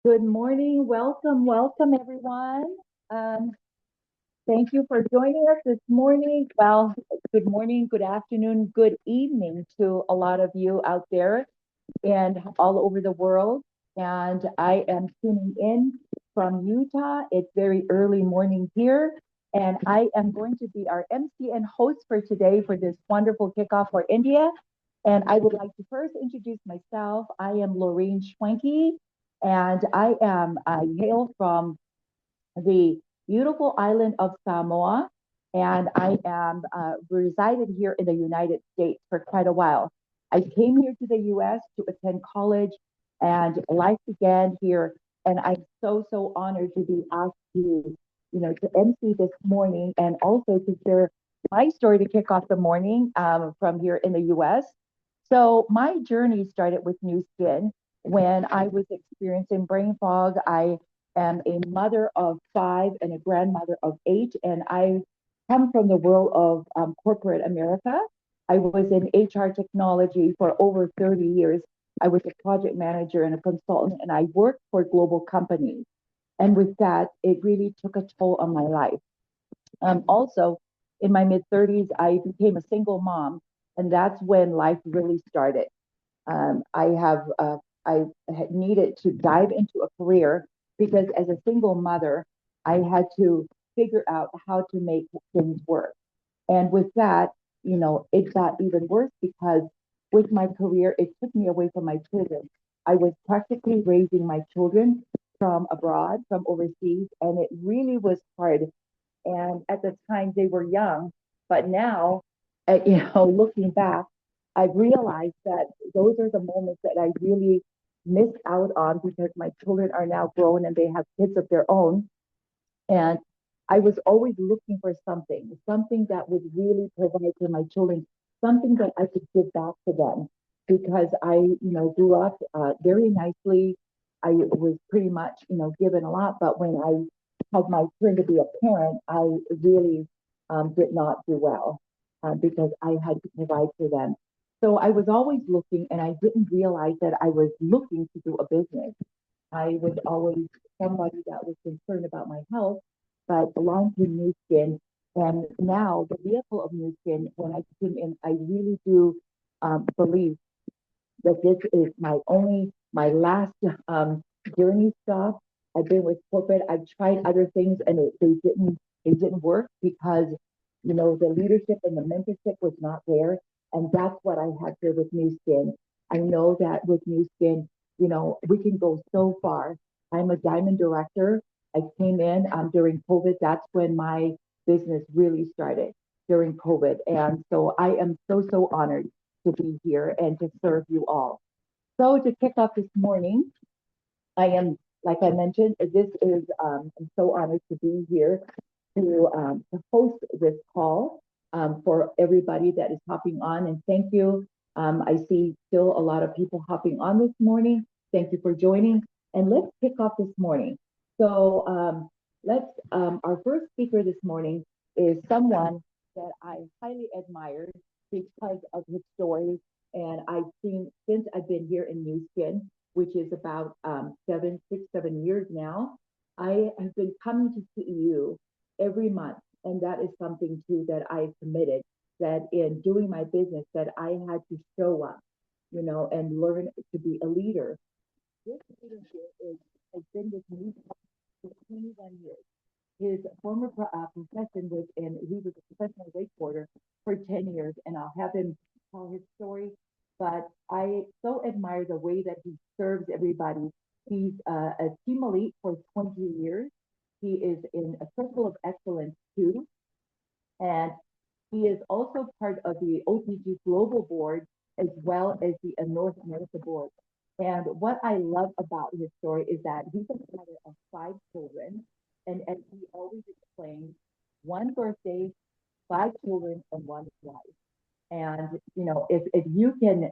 Good morning. Welcome, everyone. Um, Thank you for joining us this morning. Well, good morning, good afternoon, good evening to a lot of you out there and all over the world. And I am tuning in from Utah. It's very early morning here. And I am going to be our MC and host for today for this wonderful kickoff for India. And I would like to first introduce myself. I am Lorraine Schwenke, and I hail from the beautiful island of Samoa, and I am resided here in the United States for quite a while. I came here to the U.S. to attend college, and life began here. And I'm so honored to be asked to MC this morning and also to share my story to kick off the morning from here in the U.S. So my journey started with Nu Skin when I was experiencing brain fog. I am a mother of five and a grandmother of eight, and I come from the world of corporate America. I was in HR technology for over 30 years. I was a project manager and a consultant, and I worked for global companies. And with that, it really took a toll on my life. Also, in my mid 30s, I became a single mom, and that's when life really started. I have I had needed to dive into a career because as a single mother, I had to figure out how to make things work. And with that, it got even worse because with my career, it took me away from my children. I was practically raising my children from abroad, from overseas, and it really was hard. And at the time, they were young, but now, looking back, I realized that those are the moments that I really missed out on because my children are now grown and they have kids of their own. And I was always looking for something that would really provide for my children, something that I could give back to them because grew up very nicely. I was pretty much, given a lot, but when I had my turn to be a parent, I really did not do well because I had to provide for them. So I was always looking, and I didn't realize that I was looking to do a business. I was always somebody that was concerned about my health, but belonged to Nu Skin. And now the vehicle of Nu Skin, when I came in, I really do believe that this is my last journey stop. I've been with corporate. I've tried other things, and they didn't work because the leadership and the mentorship was not there. And that's what I have here with Nu Skin. I know that with Nu Skin, we can go so far. I'm a diamond director. I came in during COVID. That's when my business really started during COVID. And so I am so honored to be here and to serve you all. So to kick off this morning, I am, like I mentioned, I'm so honored to be here to host this call for everybody that is hopping on. And thank you. I see still a lot of people hopping on this morning. Thank you for joining. And let's kick off this morning. So our first speaker this morning is someone that I highly admire because of his story. And I've seen since I've been here in Nu Skin, which is about 7 years now. I have been coming to CEU every month. And that is something too that I committed that in doing my business that I had to show up, and learn to be a leader. This leader here has been with me for 21 years. His former profession he was a professional wakeboarder for 10 years, and I'll have him tell his story. But I so admire the way that he serves everybody. He's a team elite for 20 years. He is in a circle of excellence too. And he is also part of the OTG Global Board as well as the North America Board. And what I love about his story is that he's a father of five children. And as he always explains, one birthday, five children, and one wife. And, if you can,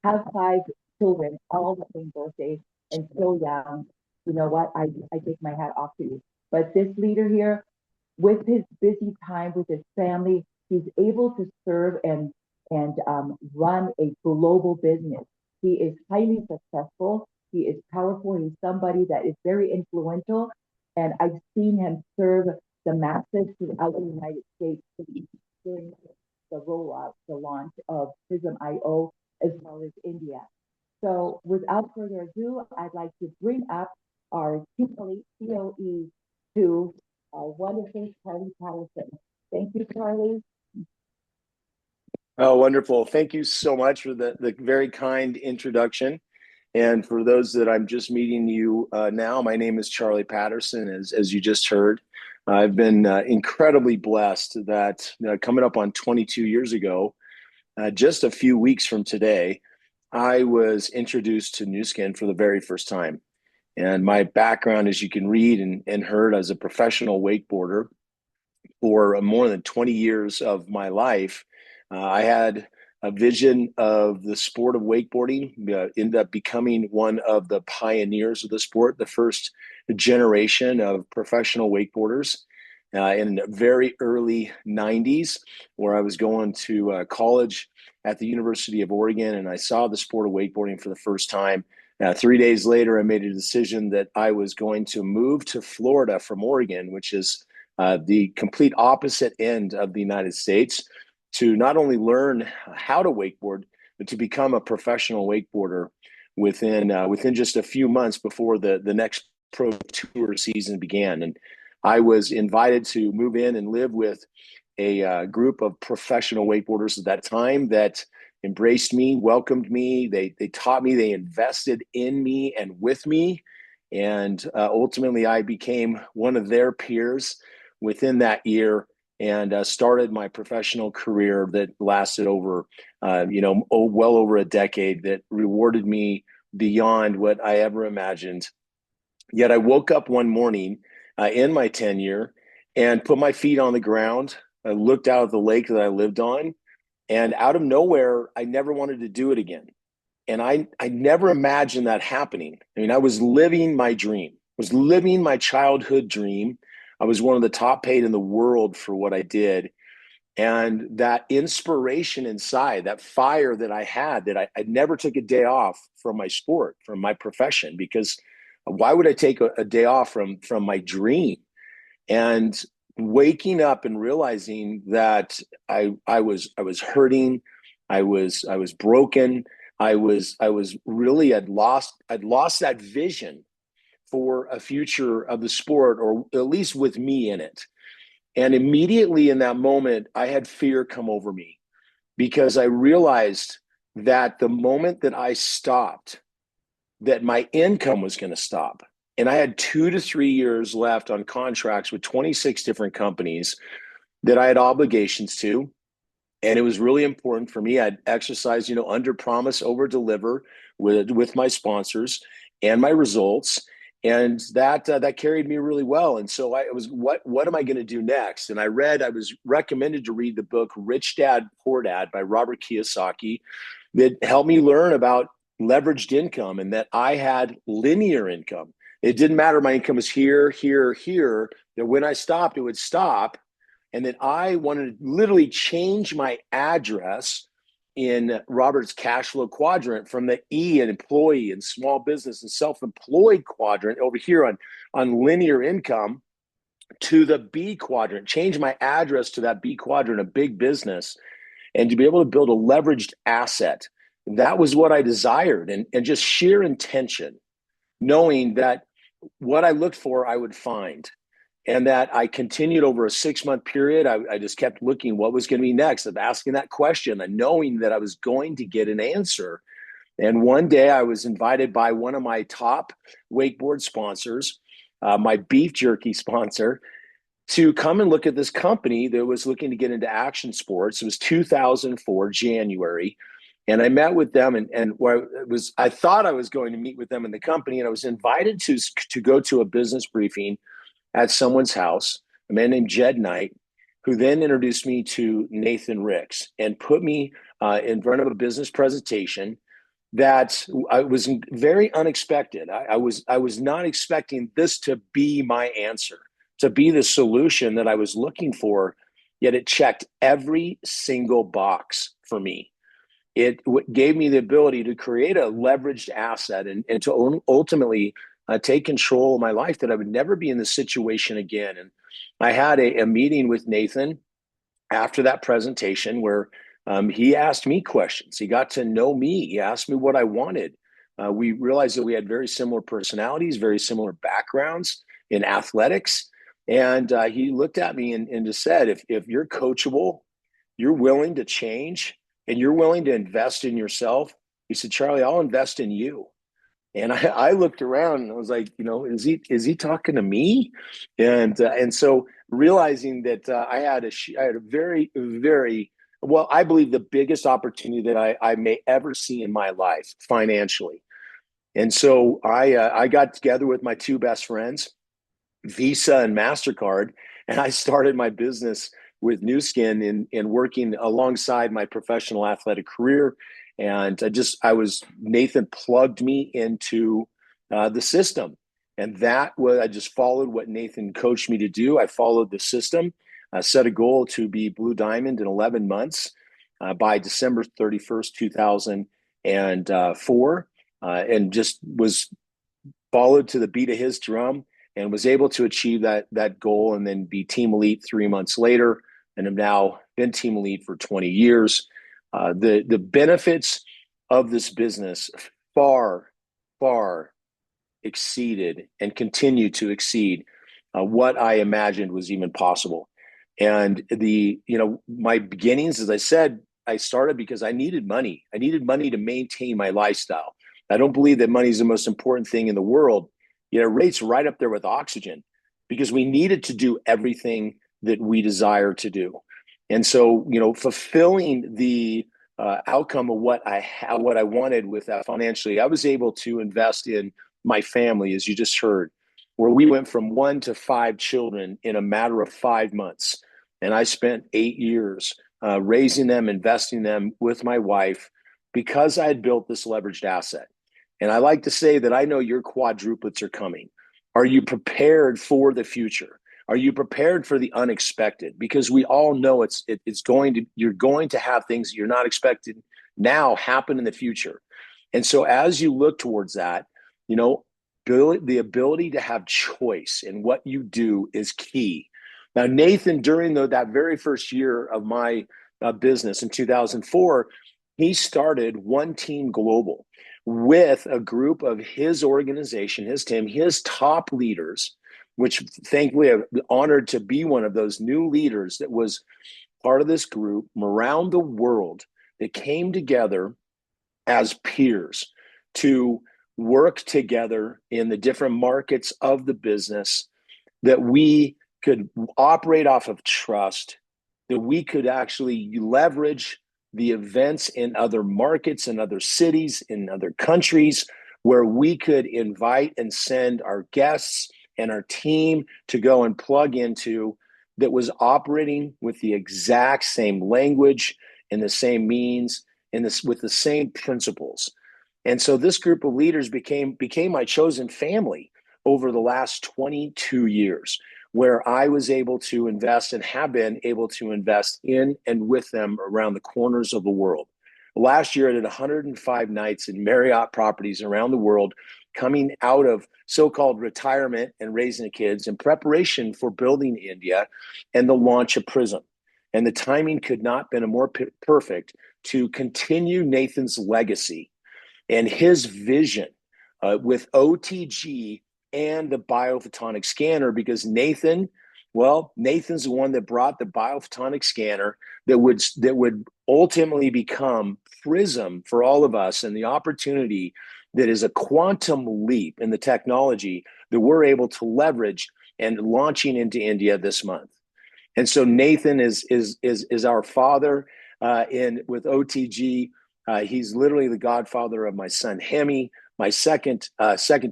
have five children, all the same birthday, and still young, you know what? I take my hat off to you. But this leader here, with his busy time with his family, he's able to serve and run a global business. He is highly successful. He is powerful. He's somebody that is very influential. And I've seen him serve the masses throughout the United States during the rollout, the launch of Prism.io, as well as India. So without further ado, I'd like to bring up our COE to our wonderful Charlie Patterson. Thank you, Charlie. Oh, wonderful. Thank you so much for the very kind introduction. And for those that I'm just meeting you now, my name is Charlie Patterson, as you just heard. I've been incredibly blessed that coming up on 22 years ago, just a few weeks from today, I was introduced to Nu Skin for the very first time. And my background, as you can read and heard, as a professional wakeboarder for more than 20 years of my life, I had a vision of the sport of wakeboarding, ended up becoming one of the pioneers of the sport, the first generation of professional wakeboarders in the very early 90s, where I was going to college at the University of Oregon, and I saw the sport of wakeboarding for the first time. 3 days later, I made a decision that I was going to move to Florida from Oregon, which is the complete opposite end of the United States, to not only learn how to wakeboard, but to become a professional wakeboarder within just a few months before the next pro tour season began. And I was invited to move in and live with a group of professional wakeboarders at that time that embraced me, welcomed me. They taught me, they invested in me and with me. And ultimately, I became one of their peers within that year, and started my professional career that lasted over, well over a decade, that rewarded me beyond what I ever imagined. Yet I woke up one morning in my tenure and put my feet on the ground. I looked out at the lake that I lived on, and out of nowhere, I never wanted to do it again. And I never imagined that happening. I mean, I was living my dream, was living my childhood dream. I was one of the top paid in the world for what I did. And that inspiration inside, that fire that I had, that I never took a day off from my sport, from my profession, because why would I take a day off from my dream? And waking up and realizing that I was hurting, I was broken, I was really I'd lost that vision for a future of the sport, or at least with me in it. And immediately in that moment, I had fear come over me, because I realized that the moment that I stopped, that my income was going to stop. And I had 2 to 3 years left on contracts with 26 different companies that I had obligations to. And it was really important for me. I'd exercise, under promise, over deliver with my sponsors and my results. And that carried me really well. And so I was, what am I going to do next? And I was recommended to read the book Rich Dad Poor Dad by Robert Kiyosaki, that helped me learn about leveraged income, and that I had linear income. It didn't matter. My income was here, here, here, that when I stopped, it would stop. And that I wanted to literally change my address in Robert's cash flow quadrant from the E and employee and small business and self-employed quadrant over here on linear income, to the B quadrant, change my address to that B quadrant of big business, and to be able to build a leveraged asset. That was what I desired, and just sheer intention, knowing that what I looked for, I would find. And that I continued over a 6-month period. I just kept looking what was going to be next, of asking that question and knowing that I was going to get an answer. And one day I was invited by one of my top wakeboard sponsors, my beef jerky sponsor, to come and look at this company that was looking to get into action sports. It was 2004, January. And I met with them, and where it was, I thought I was going to meet with them in the company, and I was invited to go to a business briefing at someone's house, a man named Jed Knight, who then introduced me to Nathan Ricks and put me in front of a business presentation that I was very unexpected. I was not expecting this to be my answer, to be the solution that I was looking for, yet it checked every single box for me. gave me the ability to create a leveraged asset and to ultimately take control of my life, that I would never be in this situation again. And I had a meeting with Nathan after that presentation where he asked me questions. He got to know me. He asked me what I wanted. We realized that we had very similar personalities, very similar backgrounds in athletics. And he looked at me and just said, if you're coachable, you're willing to change, and you're willing to invest in yourself, he said, Charlie, I'll invest in you. And I looked around and I was like, is he talking to me? And so realizing that I had a very, very, well, I believe the biggest opportunity that I may ever see in my life financially. And so I got together with my two best friends, Visa and MasterCard, and I started my business with Nu Skin in working alongside my professional athletic career. And Nathan plugged me into the system. And I just followed what Nathan coached me to do. I followed the system, set a goal to be Blue Diamond in 11 months by December 31st, 2004, and just was followed to the beat of his drum and was able to achieve that goal and then be team elite 3 months later, and have now been team elite for 20 years. The benefits of this business far, far exceeded and continue to exceed what I imagined was even possible. And my beginnings, as I said, I started because I needed money. I needed money to maintain my lifestyle. I don't believe that money is the most important thing in the world. Yet it rates right up there with oxygen, because we needed to do everything that we desire to do. And so, fulfilling the outcome of what I wanted with that financially, I was able to invest in my family, as you just heard, where we went from 1 to 5 children in a matter of 5 months. And I spent 8 years raising them, investing them with my wife, because I had built this leveraged asset. And I like to say that I know your quadruplets are coming. Are you prepared for the future? Are you prepared for the unexpected? Because we all know you're going to have things that you're not expecting now happen in the future. And so as you look towards that, the ability to have choice in what you do is key. Now, Nathan, during that very first year of my business in 2004, he started One Team Global with a group of his organization, his team, his top leaders, which thankfully I'm honored to be one of those new leaders that was part of this group from around the world that came together as peers to work together in the different markets of the business, that we could operate off of trust, that we could actually leverage the events in other markets, in other cities, in other countries, where we could invite and send our guests and our team to go and plug into, that was operating with the exact same language and the same means and with the same principles. And so this group of leaders became my chosen family over the last 22 years, where I was able to invest and have been able to invest in and with them around the corners of the world. Last year, I did 105 nights in Marriott properties around the world, coming out of so-called retirement and raising the kids in preparation for building India and the launch of Prism. And the timing could not have been more perfect to continue Nathan's legacy and his vision with OTG and the biophotonic scanner, because Nathan's the one that brought the biophotonic scanner that would ultimately become Prism for all of us, and the opportunity that is a quantum leap in the technology that we're able to leverage and launching into India this month. And so Nathan is our father with OTG. He's literally the godfather of my son Hemi, my second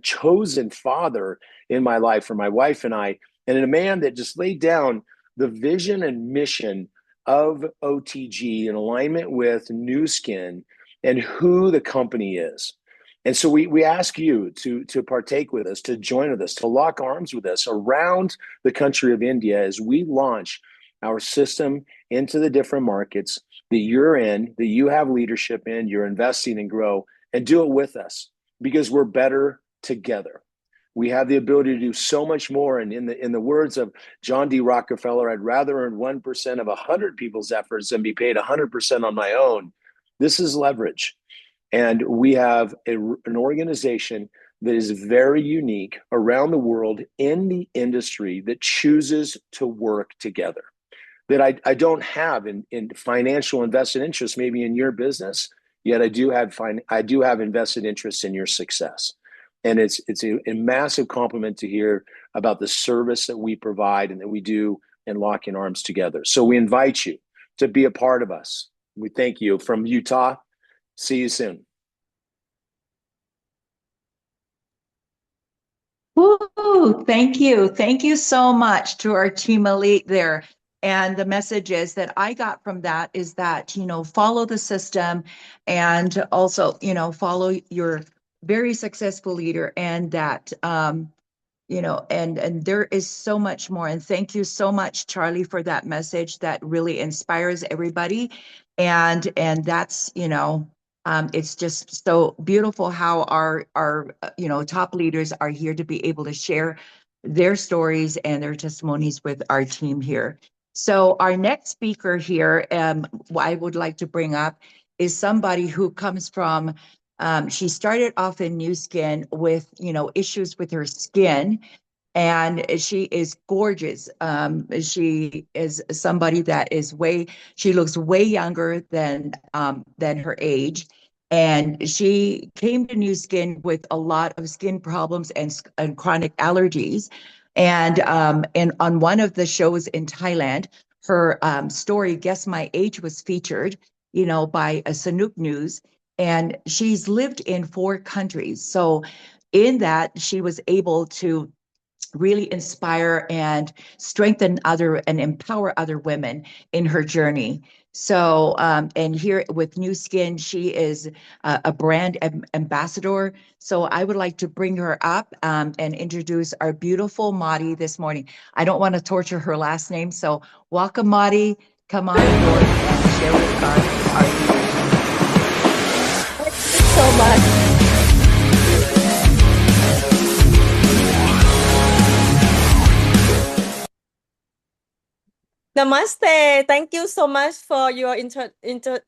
chosen father in my life for my wife and I, and a man that just laid down the vision and mission of OTG in alignment with Nu Skin and who the company is. And so we ask you to partake with us, to join with us, to lock arms with us around the country of India as we launch our system into the different markets that you're in, that you have leadership in, you're investing and grow, and do it with us because we're better together. We have the ability to do so much more. And in the words of John D. Rockefeller, I'd rather earn 1% of 100 people's efforts than be paid 100% on my own. This is leverage. And we have an organization that is very unique around the world in the industry that chooses to work together. That I don't have in financial invested interest, maybe in your business, yet I do have invested interest in your success. And it's a massive compliment to hear about the service that we provide and that we do in locking arms together. So we invite you to be a part of us. We thank you from Utah. See you soon. Woo, thank you. Thank you so much to our team elite there. And the messages that I got from that is that, follow the system and also, follow your very successful leader and that, and there is so much more. And thank you so much, Charlie, for that message that really inspires everybody. And that's, it's just so beautiful how our top leaders are here to be able to share their stories and their testimonies with our team here. So our next speaker here, I would like to bring up is somebody who comes from. She started off in Nu Skin with issues with her skin, and she is gorgeous. She is somebody that is she looks way younger than her age. And she came to Nu Skin with a lot of skin problems and chronic allergies. And on one of the shows in Thailand, her story, Guess My Age, was featured, by a Sanook News. And she's lived in 4 countries. So in that, she was able to really inspire and strengthen and empower other women in her journey. So, and here with Nu Skin, she is a brand ambassador. So I would like to bring her up and introduce our beautiful Madi this morning. I don't want to torture her last name. So welcome, Madi. Come on board and share with our Thank you so much. Namaste. Thank you so much for your introduction.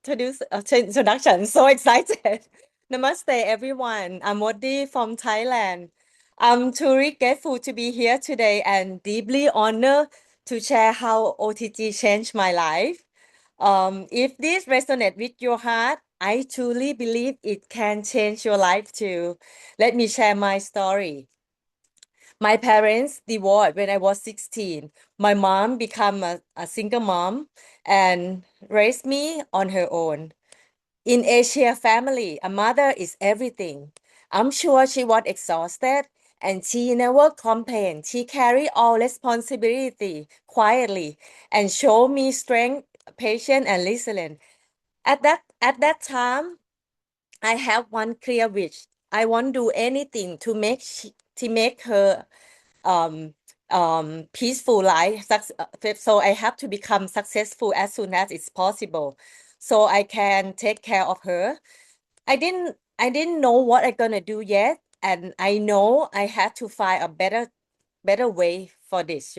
So excited. Namaste, everyone. I'm Modi from Thailand. I'm truly grateful to be here today and deeply honored to share how OTG changed my life. If this resonates with your heart, I truly believe it can change your life too. Let me share my story. My parents divorced when I was 16. My mom became a single mom and raised me on her own. In Asia family, a mother is everything. I'm sure she was exhausted and she never complained. She carried all responsibility quietly and showed me strength, patience, and resilience. At that time, I have one clear wish. I won't do anything to make her peaceful life. So I have to become successful as soon as it's possible, so I can take care of her. I didn't know what I'm gonna do yet, and I know I had to find a better way for this.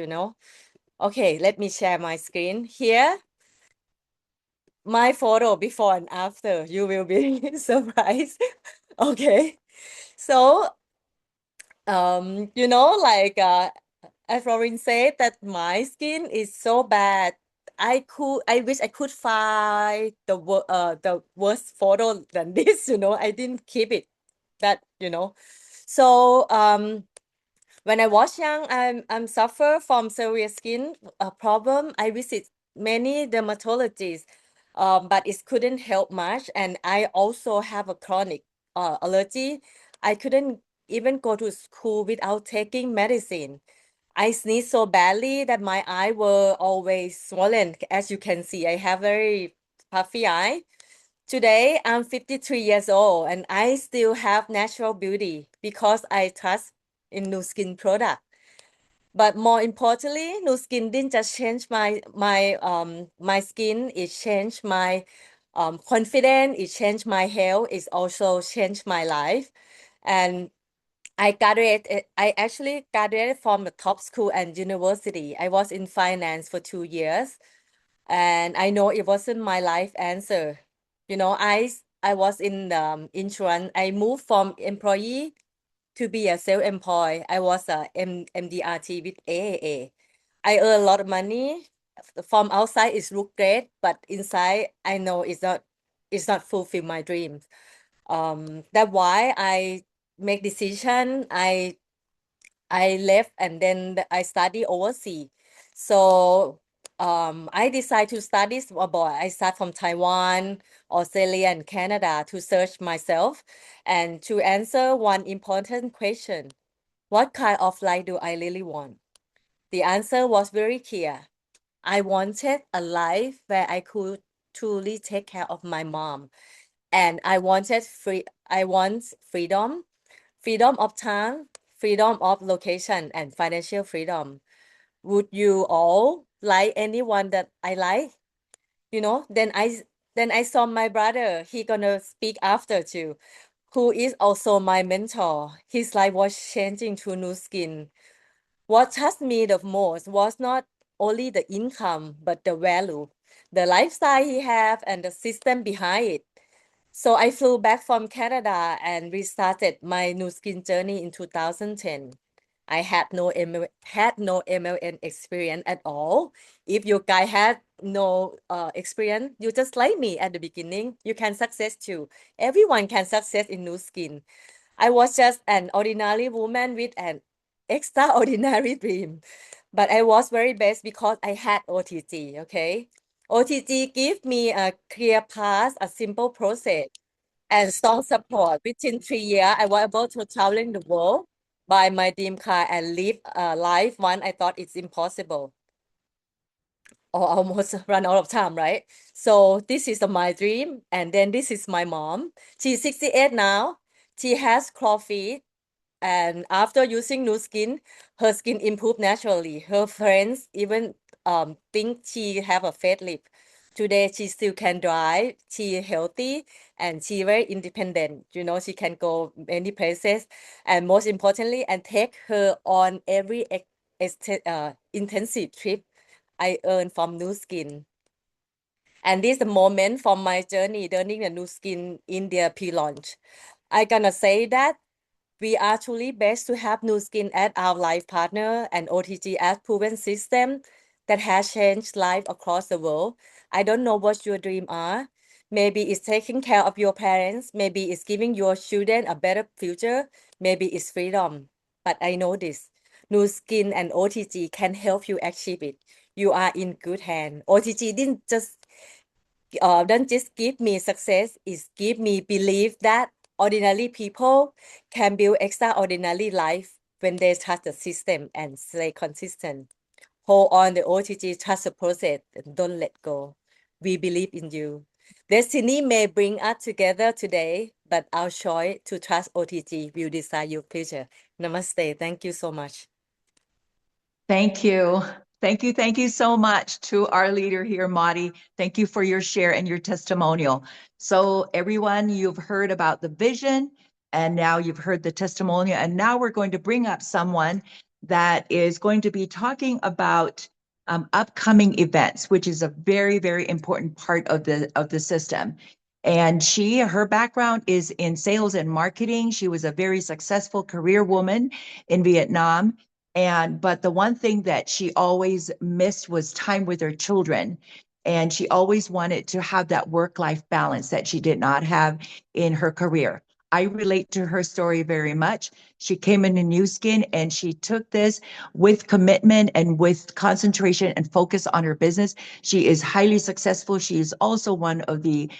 Okay, let me share my screen here. My photo before and after. You will be surprised. Okay. So, like as Lauren said, that my skin is so bad. I wish I could find the worst photo than this. I didn't keep it. That. So when I was young, I'm suffer from serious skin problem. I visit many dermatologists, but it couldn't help much. And I also have a chronic allergy. I couldn't even go to school without taking medicine. I sneeze so badly that my eye were always swollen. As you can see, I have very puffy eye. Today, I'm 53 years old and I still have natural beauty because I trust in Nu Skin product. But more importantly, Nu Skin didn't just change my skin. It changed my confidence. It changed my health. It also changed my life. And I actually graduated from the top school and university. I was in finance for 2 years, and I know it wasn't my life answer. I was in insurance. I moved from employee to be a self-employed. I was a MDRT with AAA. I earn a lot of money. From outside, it look great, but inside, I know it's not fulfill my dreams. That's why I make decision. I left and then I study overseas. So I decided to study abroad. I start from Taiwan, Australia, and Canada to search myself and to answer one important question. What kind of life do I really want? The answer was very clear. I wanted a life where I could truly take care of my mom. And I want freedom, freedom of time, freedom of location, and financial freedom. Would you all like anyone that I like? Then I saw my brother. He gonna speak after too, who is also my mentor. His life was changing to Nu Skin. What touched me the most was not only the income, but the value, the lifestyle he have, and the system behind it. So I flew back from Canada and restarted my Nu Skin journey in 2010. I had no MLM experience at all. If you guys had no experience, you just like me at the beginning, you can success too. Everyone can success in Nu Skin. I was just an ordinary woman with an extraordinary dream, but I was very best because I had OTG. Okay, OTG gave me a clear path, a simple process, and strong support. Within 3 years, I was able to traveling the world, buy my dream car, and live a life one I thought it's impossible. Or almost run out of time, right? So this is my dream, and then this is my mom. She's 68 now. She has claw feet, and after using Nu Skin, her skin improved naturally. Her friends even think she have a fat lip. Today she still can drive. She healthy and she very independent. She can go many places, and most importantly, and take her on every intensive trip I earned from Nu Skin. And this is the moment from my journey learning the Nu Skin India pre-launch. I gonna say that we are truly blessed to have Nu Skin as our life partner and OTG as proven system that has changed life across the world. I don't know what your dreams are. Maybe it's taking care of your parents. Maybe it's giving your children a better future. Maybe it's freedom. But I know this. Nu Skin and OTG can help you achieve it. You are in good hands. OTG don't just give me success, it give me belief that ordinary people can build extraordinary life when they trust the system and stay consistent. Hold on the OTG, trust the process, and don't let go. We believe in you. Destiny may bring us together today, but our choice to trust OTG will decide your future. Namaste. Thank you so much. Thank you. Thank you so much to our leader here, Madi. Thank you for your share and your testimonial. So everyone, you've heard about the vision, and now you've heard the testimonial, and now we're going to bring up someone that is going to be talking about upcoming events, which is a very, very important part of the system. And her background is in sales and marketing. She was a very successful career woman in Vietnam. But the one thing that she always missed was time with her children. And she always wanted to have that work-life balance that she did not have in her career. I relate to her story very much. She came into Nu Skin and she took this with commitment and with concentration and focus on her business. She is highly successful. She is also one of the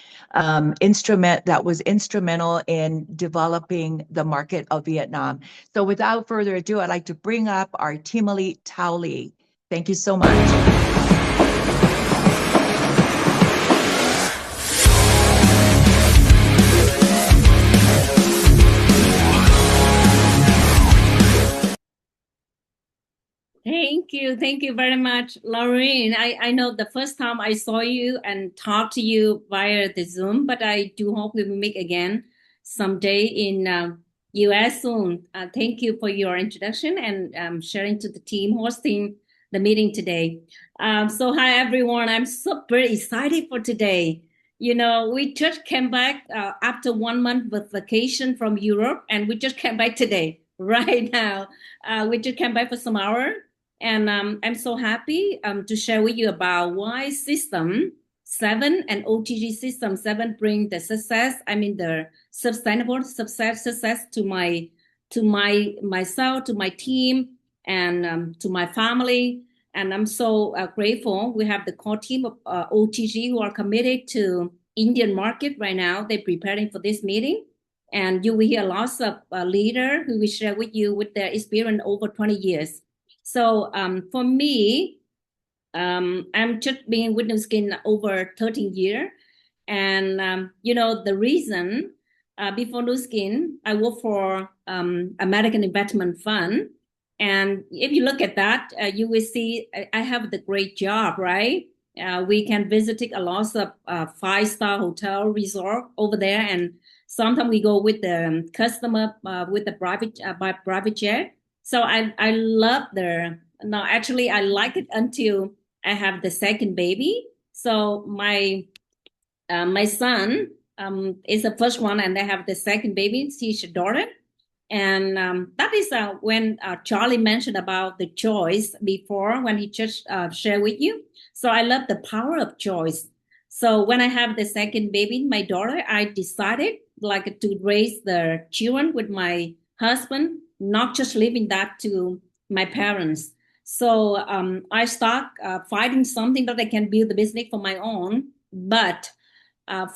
instrumental in developing the market of Vietnam. So without further ado, I'd like to bring up our Timalit Tao Li. Thank you so much. Thank you. Thank you very much, Laureen. I know the first time I saw you and talked to you via the Zoom, but I do hope we will meet again someday in US soon. Thank you for your introduction and sharing to the team hosting the meeting today. So hi, everyone. I'm super excited for today. You know, we just came back after 1 month of vacation from Europe, and we just came back today, right now. We just came back for some hour, and I'm so happy to share with you about why System 7 and OTG System 7 bring the success. I mean, the sustainable success to myself, to my team, and to my family. And I'm so grateful. We have the core team of OTG who are committed to Indian market right now. They're preparing for this meeting. And you will hear lots of leaders who will share with you with their experience over 20 years. So for me, I'm just being with Nu Skin over 13 years. And, you know, the reason before Nu Skin, I work for American Investment Fund. And if you look at that, you will see I have the great job, right? We can visit a lot of 5-star hotel resort over there. And sometimes we go with the customer with the private jet. So I love now actually I like it until I have the second baby. So my son is the first one, and I have the second baby. She's a daughter. And that is when Charlie mentioned about the choice before, when he just shared with you. So I love the power of choice. So when I have the second baby, my daughter, I decided like to raise the children with my husband, not just leaving that to my parents. So I start finding something that I can build the business for my own. But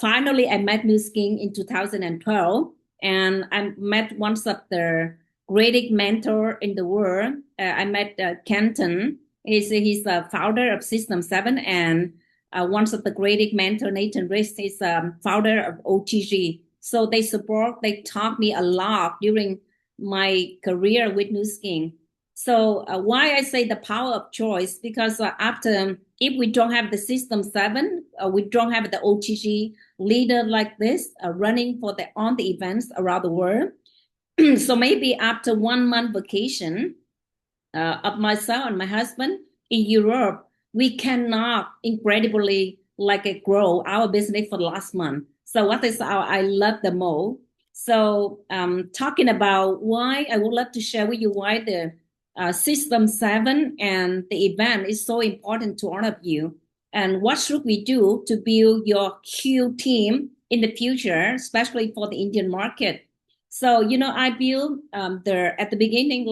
finally, I met Nu Skin in 2012. And I met one of the greatest mentor in the world. I met Kenton. He's the founder of System 7, and one of the greatest mentor, Nathan Rist, is founder of OTG. So they taught me a lot during my career with Nu Skin. So why I say the power of choice, because if we don't have the System 7, we don't have the OTG leader like this running on the events around the world. So maybe after 1 month vacation of myself and my husband in Europe, we cannot incredibly grow our business for the last month. So what is I love the most. So talking about why, I would love to share with you why the System 7 and the event is so important to all of you. And what should we do to build your Q team in the future, especially for the Indian market? So, you know, I built at the beginning,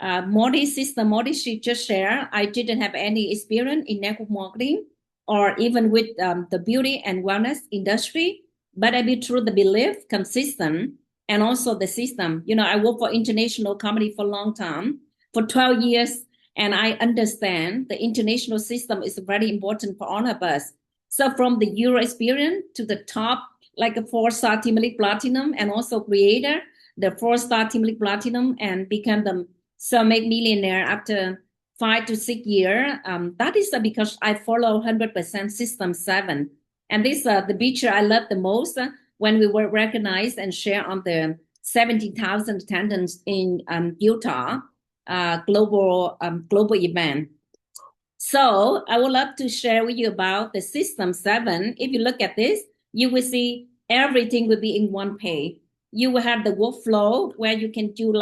Modi system, Modi she just shared. I didn't have any experience in network marketing or even with the beauty and wellness industry, but I built through the belief, consistent, and also the system. You know, I worked for international company for a long time, for 12 years. And I understand the international system is very important for all of us. So from the Euro experience to the top, like a 4-star Team Elite Platinum, and also creator, the 4-star Team Elite Platinum, and become the Self-Made Millionaire after 5 to 6 years. That is because I follow 100% System 7. And this the picture I love the most when we were recognized and shared on the 70,000 attendance in Utah. Global event. So I would love to share with you about the System 7. If you look at this, you will see everything will be in one page. You will have the workflow where you can do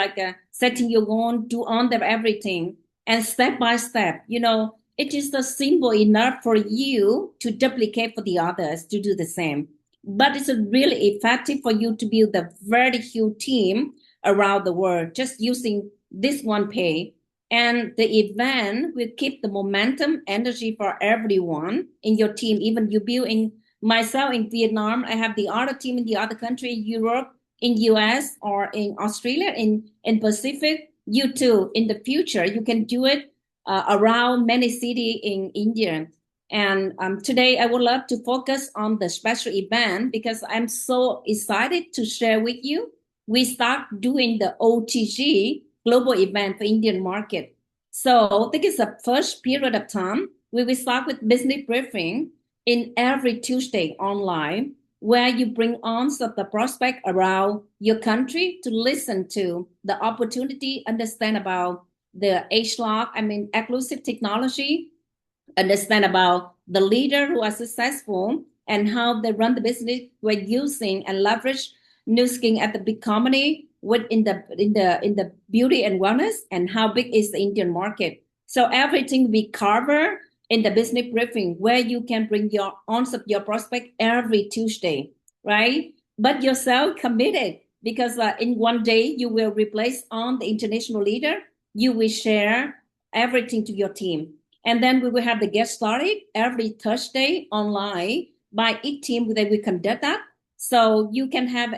setting your goal, do on them everything, and step by step. You know, it is simple enough for you to duplicate for the others to do the same. But it's really effective for you to build a very huge team around the world, just using this one page. And the event will keep the momentum, energy for everyone in your team. Even you build in myself in Vietnam, I have the other team in the other country, in Europe, in US, or in Australia, in Pacific. You too, in the future, you can do it around many cities in India. And today I would love to focus on the special event because I'm so excited to share with you. We start doing the OTG global event for Indian market. So this is the first period of time. We will start with business briefing in every Tuesday online, where you bring on some of the prospect around your country to listen to the opportunity, understand about the HLOC, exclusive technology, understand about the leader who are successful and how they run the business by using and leverage Nu Skin at the big company within the beauty and wellness, and how big is the Indian market. So everything we cover in the business briefing, where you can bring your answer, your prospect every Tuesday, right? But yourself committed, because in one day you will replace on the international leader. You will share everything to your team. And then we will have the get started every Thursday online by each team that we conduct that. So you can have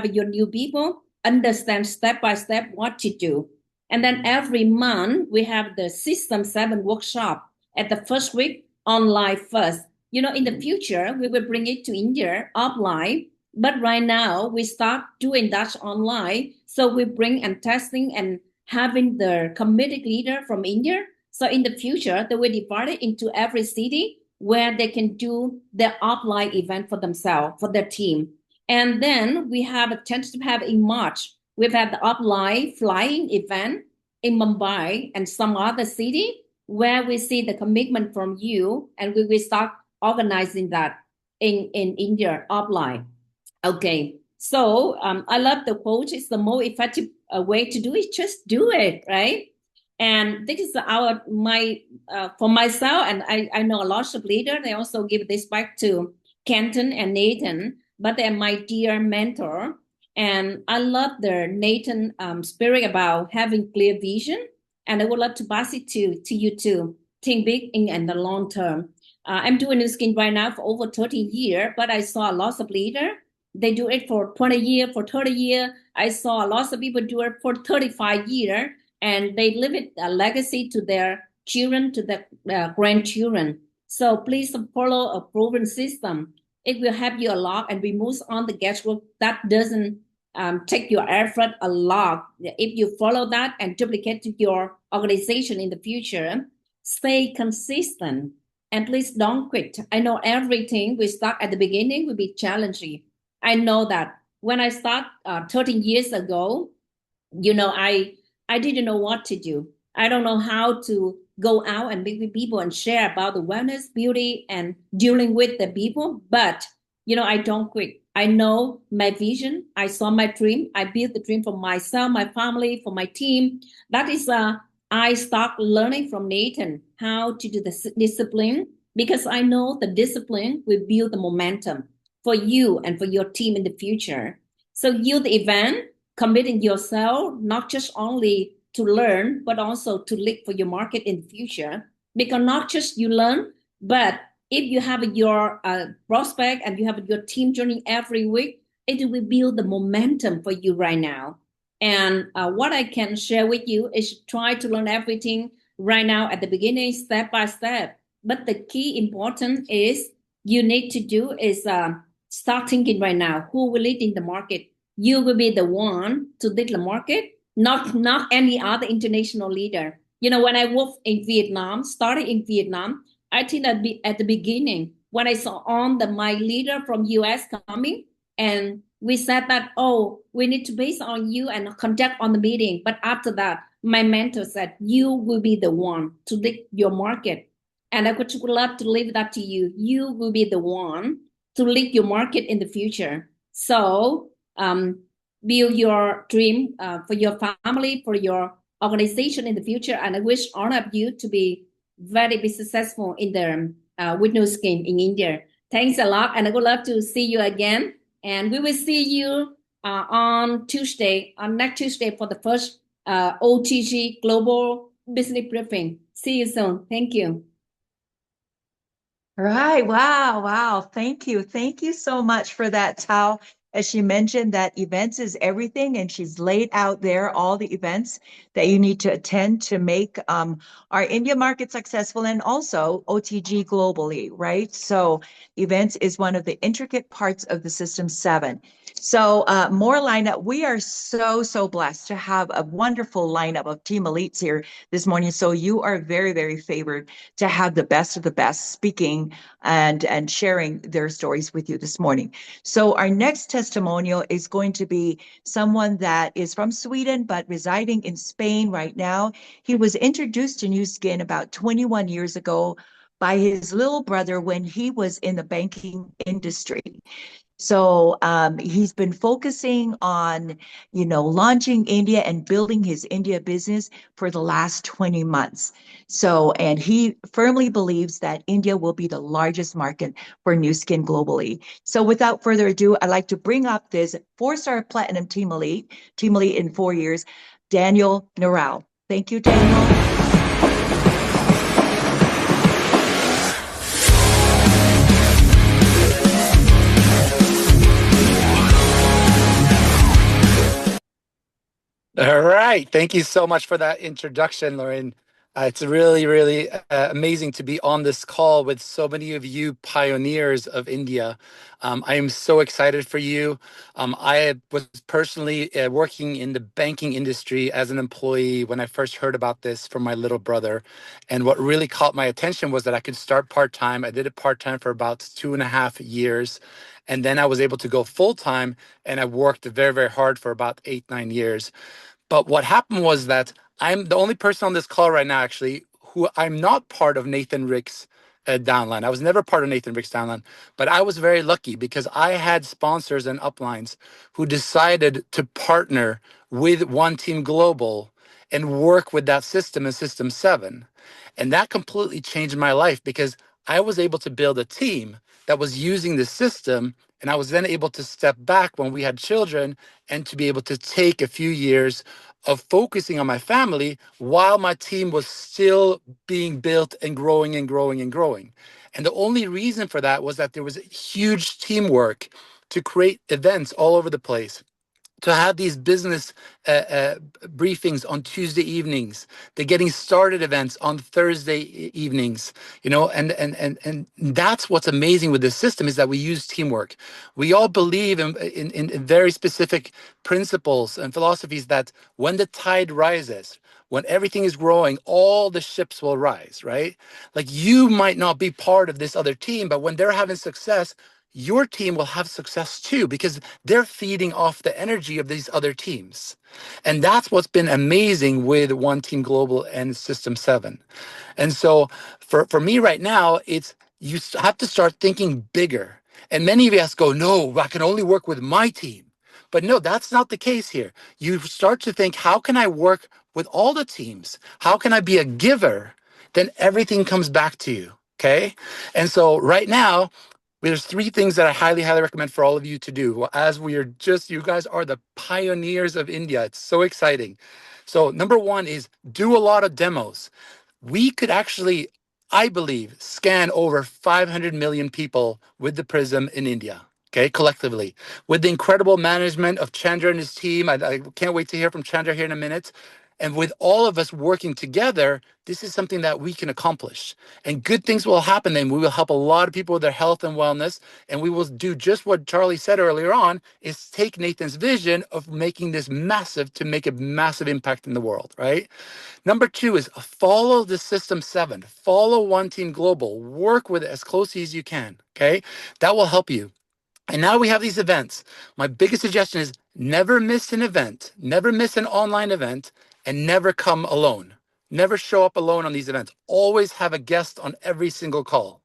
your new people understand step by step what to do. And then every month we have the System 7 workshop at the first week online first. You know, in the future we will bring it to India offline, but right now we start doing that online. So we bring and testing and having the committed leader from India. So in the future, they will divide it into every city where they can do their offline event for themselves, for their team. And then we have a tentative have in March. We've had the offline flying event in Mumbai and some other city where we see the commitment from you, and we will start organizing that in India offline. Okay, so I love the quote. It's the most effective way to do it. Just do it, right? And this is for myself, and I know a lot of leaders, they also give this back to Kenton and Nathan, but they're my dear mentor. And I love the Nathan spirit about having clear vision. And I would love to pass it to you too. Think big in the long term. I'm doing Nu Skin right now for over 30 years, but I saw a lot of leaders. They do it for 20 years, for 30 years. I saw a lot of people do it for 35 years. And they leave it a legacy to their children, to their grandchildren. So please follow a proven system. It will help you a lot and remove on the guesswork. That doesn't take your effort a lot. If you follow that and duplicate to your organization in the future, stay consistent and please don't quit. I know everything we start at the beginning will be challenging. I know that when I start 13 years ago, you know, I didn't know what to do. I don't know how to go out and meet with people and share about the wellness, beauty, and dealing with the people. But, you know, I don't quit. I know my vision. I saw my dream. I built the dream for myself, my family, for my team. That is, I start learning from Nathan how to do the discipline, because I know the discipline will build the momentum for you and for your team in the future. So you, the event, committing yourself, not just only to learn, but also to lead for your market in the future. Because not just you learn, but if you have your prospect and you have your team journey every week, it will build the momentum for you right now. And what I can share with you is try to learn everything right now at the beginning, step by step. But the key important is you need to do is start thinking right now, who will lead in the market? You will be the one to lead the market, not any other international leader. You know, when I worked in Vietnam, started in Vietnam, I think that at the beginning, when I saw my leader from US coming, and we said that, oh, we need to base on you and conduct on the meeting. But after that, my mentor said, you will be the one to lead your market. And I would love to leave that to you. You will be the one to lead your market in the future. So build your dream for your family, for your organization in the future. And I wish all of you to be very successful in the with Nu Skin in India. Thanks a lot. And I would love to see you again. And we will see you on next Tuesday for the first OTG Global Business Briefing. See you soon. Thank you. All right. Wow. Wow. Thank you. Thank you so much for that, Thao. As she mentioned, that events is everything, and she's laid out there all the events that you need to attend to make our India market successful, and also OTG globally, right? So events is one of the intricate parts of the System 7. So more lineup. We are so blessed to have a wonderful lineup of team elites here this morning. So you are very favored to have the best of the best speaking and sharing their stories with you this morning. So our next testimonial is going to be someone that is from Sweden but residing in Spain right now. He was introduced to Nu Skin about 21 years ago by his little brother when he was in the banking industry. So he's been focusing on, launching India and building his India business for the last 20 months. So, and he firmly believes that India will be the largest market for Nu Skin globally. So without further ado, I'd like to bring up this 4-star platinum team elite in 4 years, Daniel Norell. Thank you, Daniel. All right. Thank you so much for that introduction, Lauren. It's really amazing to be on this call with so many of you pioneers of India. I am so excited for you. I was personally working in the banking industry as an employee when I first heard about this from my little brother. And what really caught my attention was that I could start part-time. I did it part-time for about 2.5 years. And then I was able to go full-time, and I worked very hard for about 8-9 years. But what happened was that I'm the only person on this call right now, actually, who I'm not part of Nathan Rick's downline. I was never part of Nathan Rick's downline, but I was very lucky because I had sponsors and uplines who decided to partner with One Team Global and work with that system in System 7. And that completely changed my life because I was able to build a team that was using the system. And I was then able to step back when we had children and to be able to take a few years of focusing on my family while my team was still being built and growing. And the only reason for that was that there was huge teamwork to create events all over the place, to have these business briefings on Tuesday evenings, the getting started events on Thursday evenings, and that's what's amazing with this system is that we use teamwork. We all believe in very specific principles and philosophies that when the tide rises, when everything is growing, all the ships will rise, right? Like you might not be part of this other team, but when they're having success, your team will have success too, because they're feeding off the energy of these other teams. And that's what's been amazing with One Team Global and System 7. And so for me right now, it's you have to start thinking bigger. And many of us go, no, I can only work with my team. But no, that's not the case here. You start to think, how can I work with all the teams? How can I be a giver? Then everything comes back to you. Okay. And so right now, there's 3 things that I highly recommend for all of you to do. As you guys are the pioneers of India. It's so exciting. So number 1 is do a lot of demos. We could actually, I believe, scan over 500 million people with the Prism in India. Okay, collectively, with the incredible management of Chandra and his team. I can't wait to hear from Chandra here in a minute. And with all of us working together, this is something that we can accomplish. And good things will happen then. We will help a lot of people with their health and wellness. And we will do just what Charlie said earlier on, is take Nathan's vision of making this massive to make a massive impact in the world, right? Number 2 is follow the System 7. Follow One Team Global. Work with it as closely as you can, okay? That will help you. And now we have these events. My biggest suggestion is never miss an event, never miss an online event, and never come alone. Never show up alone on these events. Always have a guest on every single call.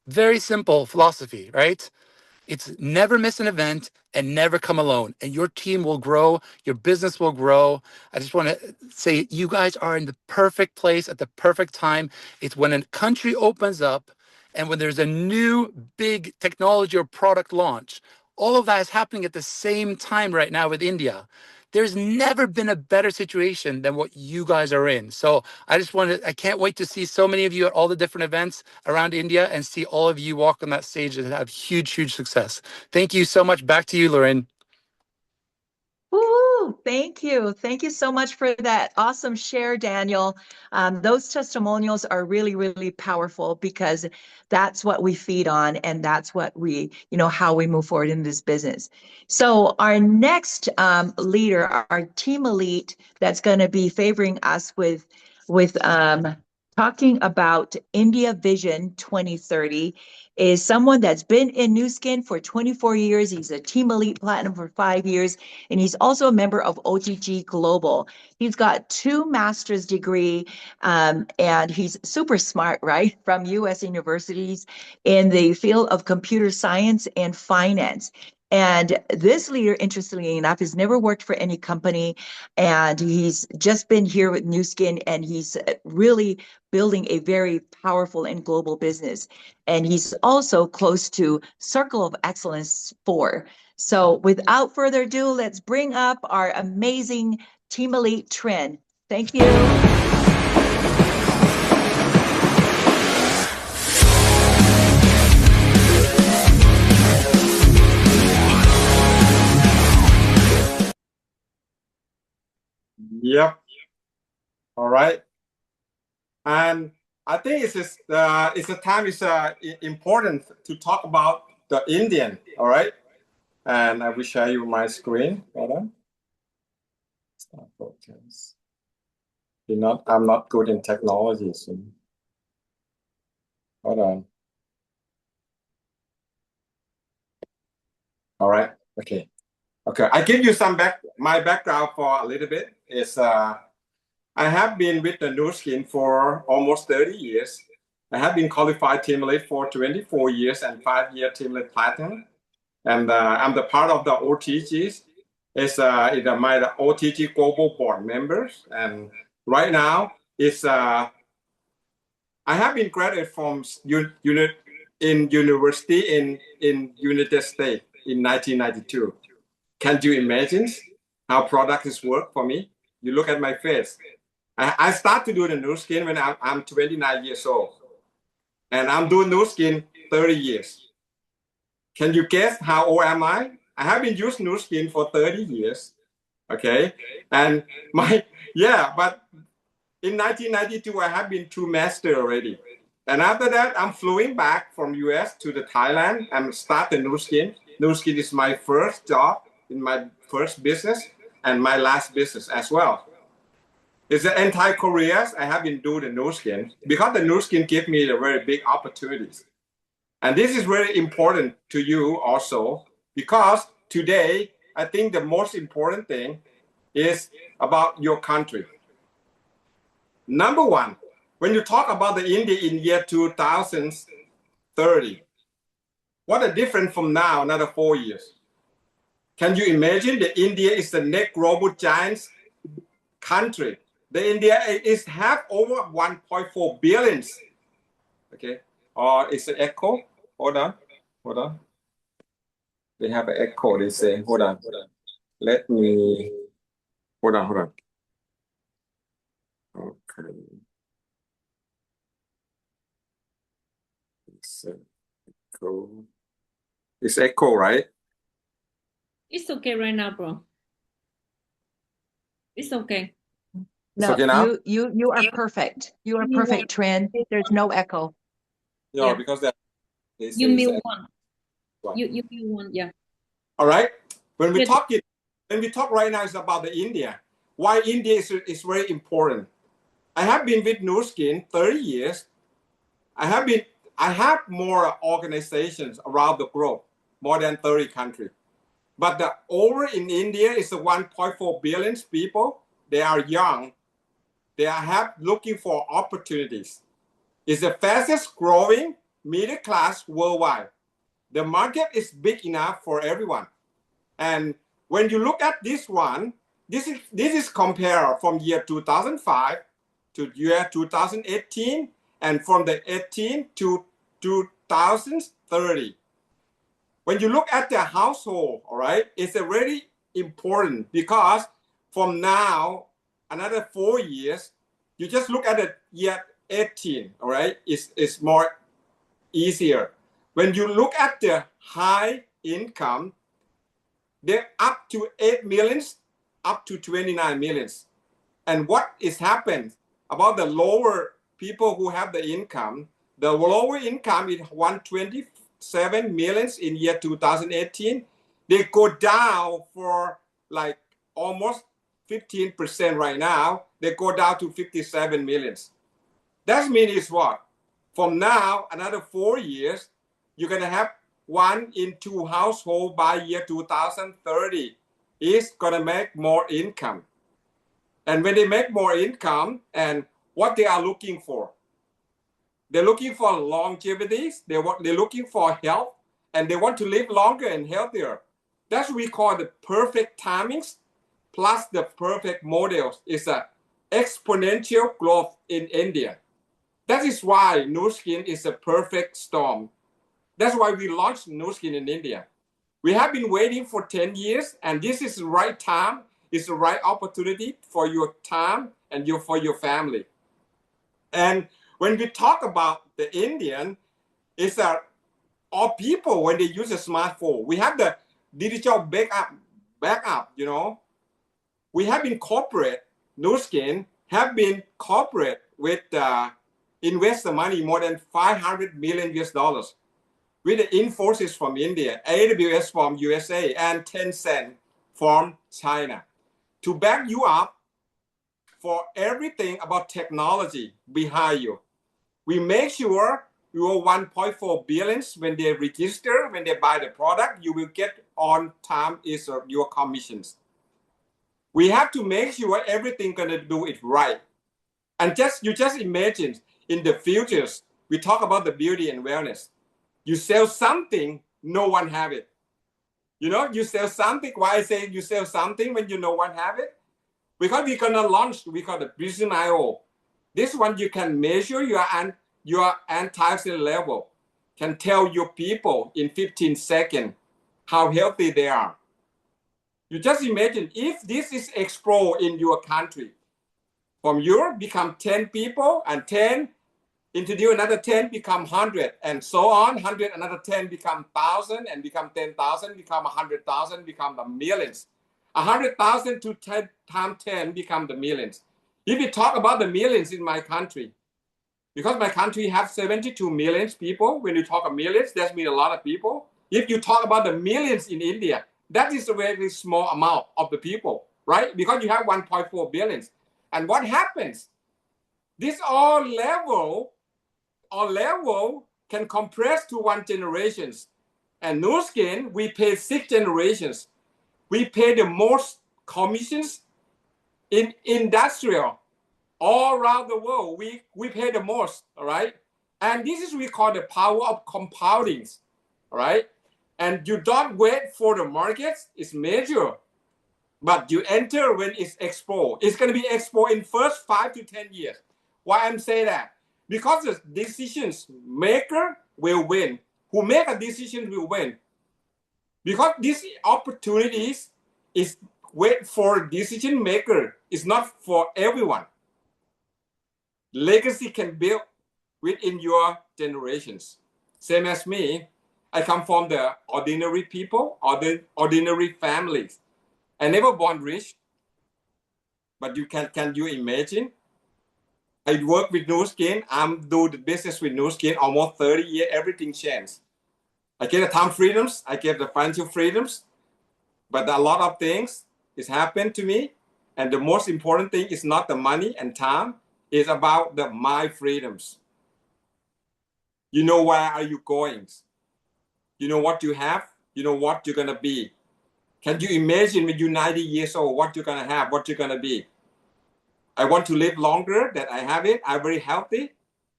Very simple philosophy, right? It's never miss an event and never come alone. And your team will grow. Your business will grow. I just want to say you guys are in the perfect place at the perfect time. It's when a country opens up and when there's a new big technology or product launch. All of that is happening at the same time right now with India. There's never been a better situation than what you guys are in. So I can't wait to see so many of you at all the different events around India and see all of you walk on that stage and have huge success. Thank you so much. Back to you, Lauren. Woo! Thank you. Thank you so much for that awesome share, Daniel. Those testimonials are really, really powerful because that's what we feed on and that's what we, how we move forward in this business. So our next leader, our team elite that's going to be favoring us with talking about India Vision 2030 is someone that's been in Nu Skin for 24 years. He's a Team Elite Platinum for 5 years, and he's also a member of OTG Global. He's got 2 master's degree, and he's super smart, right, from U.S. universities in the field of computer science and finance. And this leader, interestingly enough, has never worked for any company, and he's just been here with Nu Skin, and he's really building a very powerful and global business. And he's also close to Circle of Excellence 4. So without further ado, let's bring up our amazing Team Elite Trinh. Thank you. Yep. All right. And I think it's the time is important to talk about the Indian. All right. And I will share you my screen. Hold on. Start focus. I'm not good in technology. So hold on. All right. Okay. Okay. I give you my background for a little bit. I have been with the Nu Skin for almost 30 years. I have been qualified Team Elite for 24 years and 5-year Team Elite Platinum. And I'm the part of the OTGs. My OTG Global Board members. And right now, I have been graduated from university in United States in 1992. Can you imagine how products work for me? You look at my face. I start to do the Nu Skin when I'm 29 years old. And I'm doing Nu Skin 30 years. Can you guess how old am I? I have been using Nu Skin for 30 years. Okay. And but in 1992, I have been 2 master already. And after that, I'm flying back from US to the Thailand and start the Nu Skin. Nu Skin is my first job in my first business and my last business as well. It's the entire career I have been doing the Nu Skin because the Nu Skin gives me a very big opportunities. And this is very important to you also because today, I think the most important thing is about your country. Number one, when you talk about the India in year 2030, what a difference from now, another 4 years. Can you imagine that India is the next global giant country? The India have over 1.4 billion. Okay, or it's an echo. Hold on. They have an echo. They say, hold on. Let me. Hold on. Okay. It's echo. It's echo, right? It's okay right now, bro. It's okay. No, okay now? you are perfect. You are perfect, Trinh. There's no echo. Yeah, Yeah. because they You say mute it's one. echo. You mute one, yeah. All right. When we Yes. talk right now, it's about the India. Why India is very important. I have been with Nu Skin 30 years. I have more organizations around the globe, more than 30 countries. But over in India is 1.4 billion people. They are young. They are looking for opportunities. It's the fastest growing middle class worldwide. The market is big enough for everyone. And when you look at this one, this is compared from year 2005 to year 2018 and from the 18 to 2030. When you look at the household, all right, it's very important because from now, another 4 years, you just look at the year 18, all right, it's more easier. When you look at the high income, they're up to 8 million up to 29 millions. And what is happened about the lower people who have the income, the lower income is 127 millions in year 2018. They go down for like almost 15% right now. They go down to 57 millions. That means what? From now, another 4 years, you're going to have 1 in 2 households by year 2030 is going to make more income. And when they make more income, and what they are looking for, they're looking for longevity, they're looking for health, and they want to live longer and healthier. That's what we call the perfect timings plus the perfect models. Is a exponential growth in India. That is why Nu Skin is a perfect storm. That's why we launched Nu Skin in India. We have been waiting for 10 years, and this is the right time. It's the right opportunity for your time and for your family. And when we talk about the Indian, it's all people when they use a smartphone. We have the digital backup, you know. We have been corporate, Nu Skin have been corporate with invest the money more than $500 million with the Infosys from India, AWS from USA, and Tencent from China to back you up for everything about technology behind you. We make sure your 1.4 billions when they register, when they buy the product, you will get on time is your commissions. We have to make sure everything gonna do it right. And you just imagine in the futures, we talk about the beauty and wellness. You sell something, no one have it. You know, you sell something. Why I say you sell something when you no one have it? Because we're gonna launch, we call the Prism IO. This one you can measure your antioxidant level, can tell your people in 15 seconds how healthy they are. You just imagine if this is explode in your country, from Europe become 10 people, and 10 introduce another 10 become 100, and so on. 100 another 10 become 1,000, and become 10,000, become 100,000, become the millions. 100,000 to 10 times 10 become the millions. If we talk about the millions in my country, because my country has 72 million people, when you talk of millions, that means a lot of people. If you talk about the millions in India, that is a very small amount of the people, right? Because you have 1.4 billion. And what happens? This all level can compress to 1 generation. And Nu Skin, we pay 6 generations. We pay the most commissions in industrial all around the world. We pay the most, all right? And this is we call the power of compounding, all right? And you don't wait for the markets, it's major. But you enter when it's expo. It's going to be expo in first 5 to 10 years. Why I'm saying that? Because the decisions maker will win. Who make a decision will win. Because these opportunities is wait for decision maker. It's not for everyone. Legacy can build within your generations. Same as me. I come from the ordinary people, ordinary families. I never born rich, but can you imagine? I work with Nu Skin. I'm do the business with Nu Skin almost 30 years. Everything changed. I get the time freedoms. I get the financial freedoms, but a lot of things is happened to me. And the most important thing is not the money and time. It's about my freedoms. You know where are you going? You know what you have. You know what you're gonna be. Can you imagine when you're 90 years old, what you're going to have, what you're going to be? I want to live longer than I have it. I'm very healthy.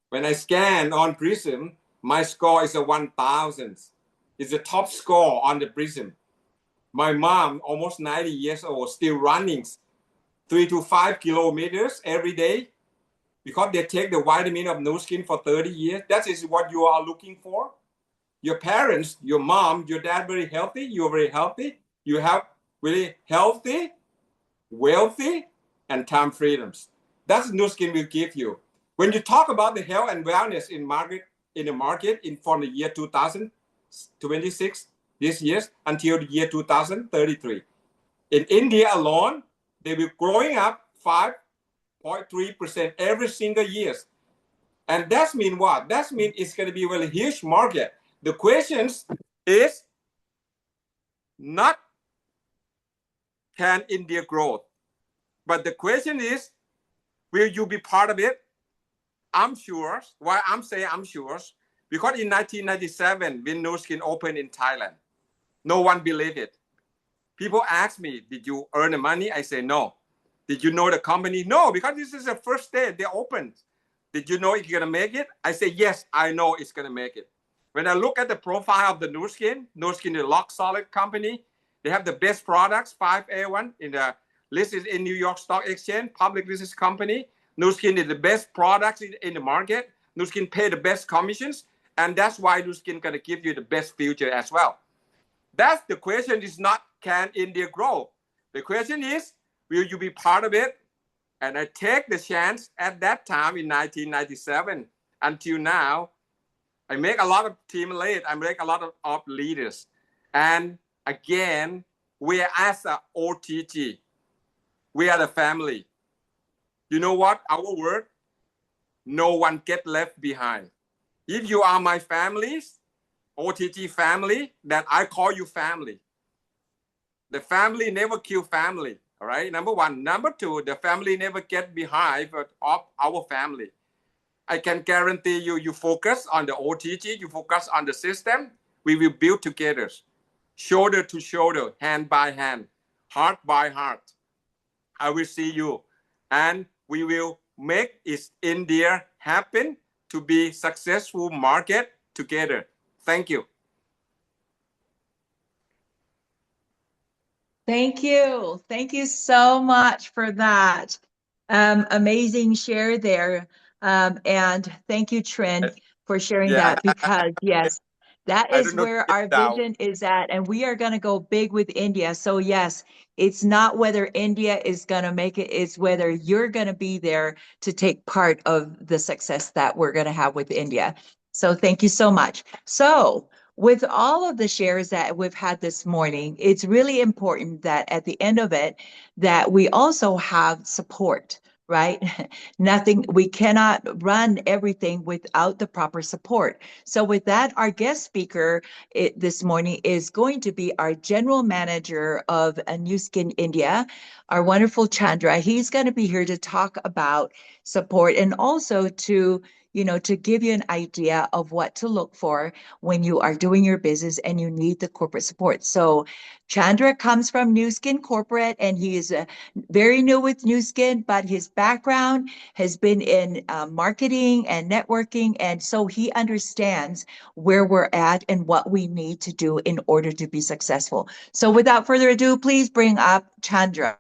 When I scan on Prism, my score is a 1,000. It's the top score on the Prism. My mom, almost 90 years old, still running 3 to 5 kilometers every day because they take the vitamin of Nu Skin for 30 years. That is what you are looking for. Your parents, your mom, your dad, very healthy. You're very healthy. You have really healthy, wealthy, and time freedoms. That's Nu Skin will give you. When you talk about the health and wellness in the market from the year 2026, this year, until the year 2033. In India alone, They will growing up 5.3% every single year. And that means what? That means it's going to be a really huge market. The question is not can India grow, but the question is, will you be part of it? I'm sure. Why I'm saying I'm sure? Because in 1997, when Nu Skin opened in Thailand, no one believed it. People ask me, did you earn the money? I say, no. Did you know the company? No, because this is the first day they opened. Did you know it's going to make it? I say, yes, I know it's going to make it. When I look at the profile of the Nu Skin is a rock solid company. They have the best products, 5A1 in the listed in New York Stock Exchange, public listed company. Nu Skin is the best products in the market. Nu Skin pay the best commissions. And that's why Nu Skin going to give you the best future as well. That's the question is not can India grow? The question is, will you be part of it? And I take the chance at that time in 1997 until now. I make a lot of team lead. I make a lot of leaders. And again, we are as a OTG. We are the family. You know what? Our word, no one get left behind. If you are my families, OTG family, that I call you family. The family never kill family. All right, number one. Number two, the family never get behind of our family. I can guarantee you, you focus on the OTG, you focus on the system, we will build together, shoulder to shoulder, hand by hand, heart by heart. I will see you, and we will make India happen to be successful market together. Thank you. Thank you. Thank you so much for that. Amazing share there. And thank you, Trinh, for sharing that because yes, that is where our vision is at. And we are going to go big with India. So yes, it's not whether India is going to make it, it's whether you're going to be there to take part of the success that we're going to have with India. So thank you so much. So with all of the shares that we've had this morning, it's really important that at the end of it, that we also have support, right? We cannot run everything without the proper support. So with that, our guest speaker this morning is going to be our general manager of Nu Skin India, our wonderful Chandra. He's going to be here to talk about support and also to give you an idea of what to look for when you are doing your business and you need the corporate support. So Chandra comes from Nu Skin Corporate, and he is very new with Nu Skin, but his background has been in marketing and networking. And so he understands where we're at and what we need to do in order to be successful. So without further ado, please bring up Chandra.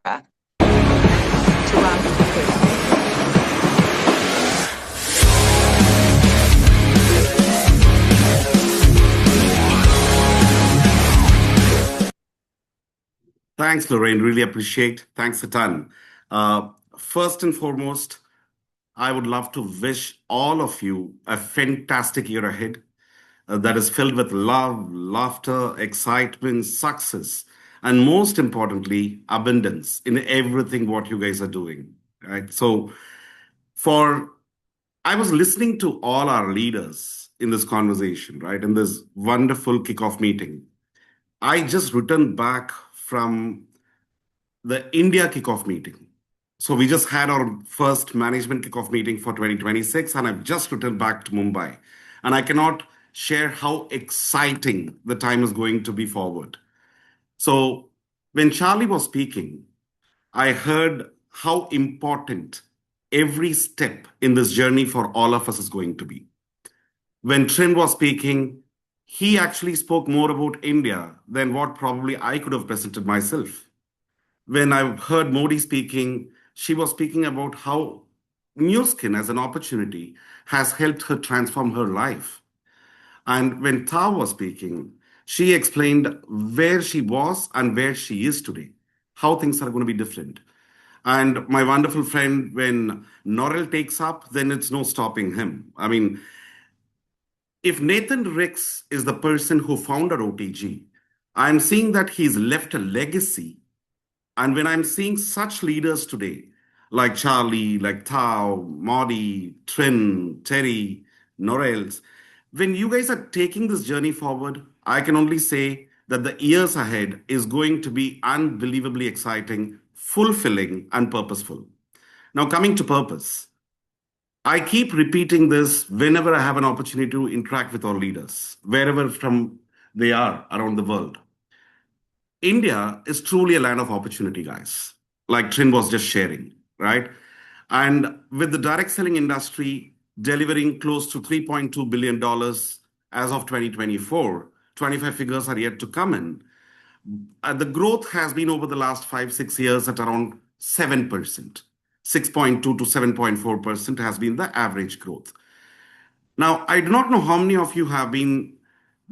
Thanks, Lorraine. Really appreciate. Thanks a ton. First and foremost, I would love to wish all of you a fantastic year ahead that is filled with love, laughter, excitement, success, and most importantly, abundance in everything what you guys are doing. Right? So, I was listening to all our leaders in this conversation, right, in this wonderful kickoff meeting. I just returned back from the India kickoff meeting. So we just had our first management kickoff meeting for 2026, and I've just returned back to Mumbai. And I cannot share how exciting the time is going to be forward. So when Charlie was speaking, I heard how important every step in this journey for all of us is going to be. When Trinh was speaking, he actually spoke more about India than what probably I could have presented myself. When I heard Modi speaking, she was speaking about how Nu Skin as an opportunity has helped her transform her life. And when Tao was speaking, she explained where she was and where she is today, how things are going to be different. And my wonderful friend, when Norel takes up, then it's no stopping him. I mean, if Nathan Ricks is the person who founded OTG, I'm seeing that he's left a legacy And when I'm seeing such leaders today, like Charlie, like Tao, Modi, Trin, Terry, Norels, when you guys are taking this journey forward, I can only say that the years ahead is going to be unbelievably exciting, fulfilling, and purposeful. Now, coming to purpose, I keep repeating this whenever I have an opportunity to interact with our leaders, wherever from they are around the world. India is truly a land of opportunity, guys, like Trin was just sharing, right? And with the direct selling industry delivering close to $3.2 billion as of 2024, 25 figures are yet to come in. The growth has been over the last 5-6 years at around 7%. 6.2 to 7.4% has been the average growth. Now, I do not know how many of you have been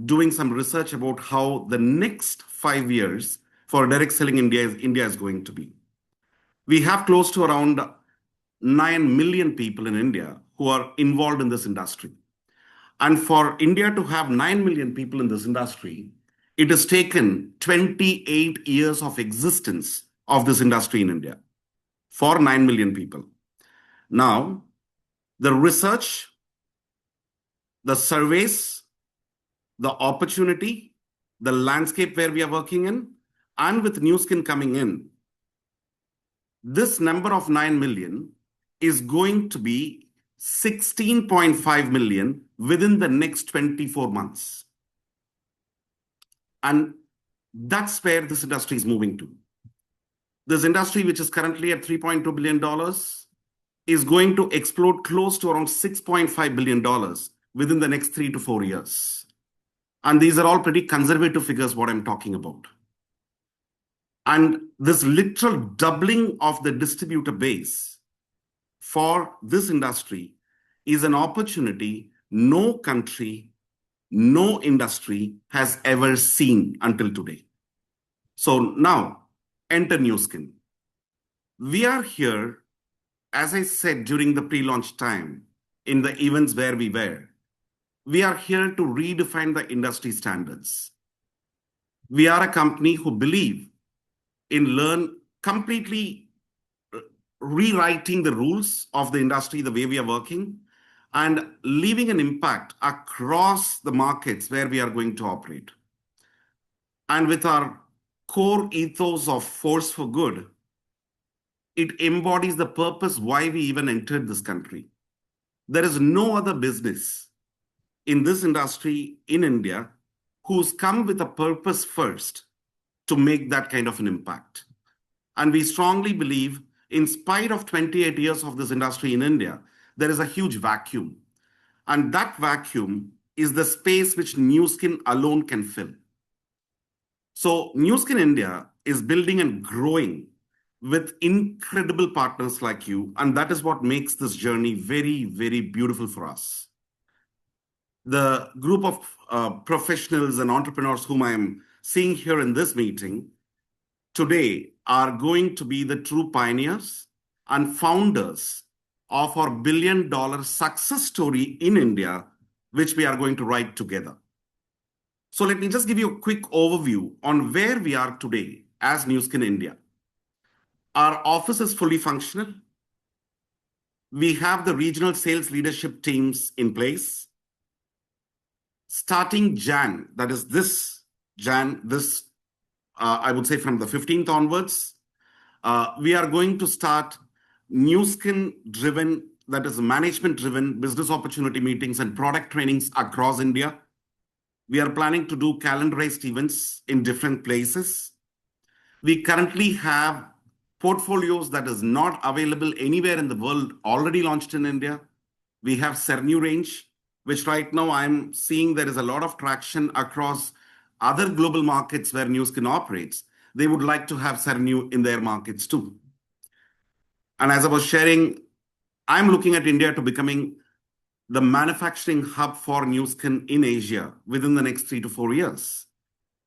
doing some research about how the next 5 years for direct selling India is going to be. We have close to around 9 million people in India who are involved in this industry. And for India to have 9 million people in this industry, it has taken 28 years of existence of this industry in India for 9 million people. Now, the research, the surveys, the opportunity, the landscape where we are working in, and with Nu Skin coming in, this number of 9 million is going to be 16.5 million within the next 24 months. And that's where this industry is moving to. This industry, which is currently at $3.2 billion, is going to explode close to around $6.5 billion within the next 3 to 4 years. And these are all pretty conservative figures, what I'm talking about. And this literal doubling of the distributor base for this industry is an opportunity no country, no industry has ever seen until today. So now, enter Nu Skin. We are here, as I said during the pre-launch time, in the events where we are here to redefine the industry standards. We are a company who believe in completely rewriting the rules of the industry, the way we are working, and leaving an impact across the markets where we are going to operate. And with our core ethos of force for good, it embodies the purpose why we even entered this country. There is no other business in this industry in India who's come with a purpose first to make that kind of an impact. And we strongly believe, in spite of 28 years of this industry in India, there is a huge vacuum. And that vacuum is the space which Nu Skin alone can fill. So Nu Skin India is building and growing with incredible partners like you. And that is what makes this journey very, very beautiful for us. The group of professionals and entrepreneurs whom I am seeing here in this meeting today are going to be the true pioneers and founders of our billion-dollar success story in India, which we are going to write together. So let me just give you a quick overview on where we are today as Nu Skin India. Our office is fully functional. We have the regional sales leadership teams in place. Starting Jan, that is this Jan, I would say from the 15th onwards, we are going to start Nu Skin driven, that is management driven business opportunity meetings and product trainings across India. We are planning to do calendarized events in different places. We currently have portfolios that is not available anywhere in the world already launched in India. We have Cernu range, which right now I'm seeing there is a lot of traction across other global markets where Nu Skin operates. They would like to have Cernu in their markets too. And as I was sharing, I'm looking at India to becoming the manufacturing hub for Nu Skin in Asia within the next 3 to 4 years,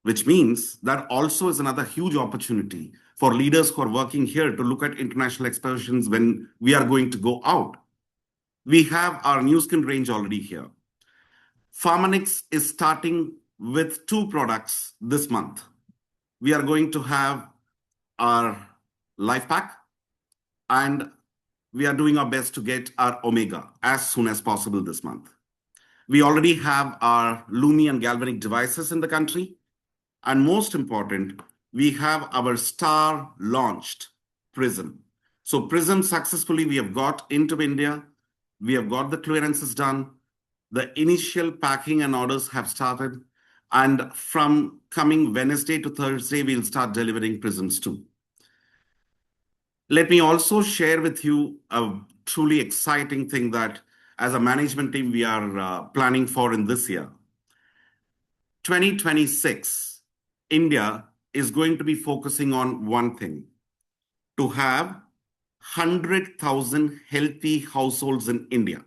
which means that also is another huge opportunity for leaders who are working here to look at international expansions when we are going to go out. We have our Nu Skin range already here. Pharmanix is starting with 2 products this month. We are going to have our LifePack, and we are doing our best to get our Omega as soon as possible this month. We already have our Lumi and Galvanic devices in the country. And most important, we have our star launched Prism. So Prism successfully we have got into India. We have got the clearances done. The initial packing and orders have started. And from coming Wednesday to Thursday, we'll start delivering Prisms too. Let me also share with you a truly exciting thing that as a management team we are planning for in this year. 2026, India is going to be focusing on one thing, to have 100,000 healthy households in India.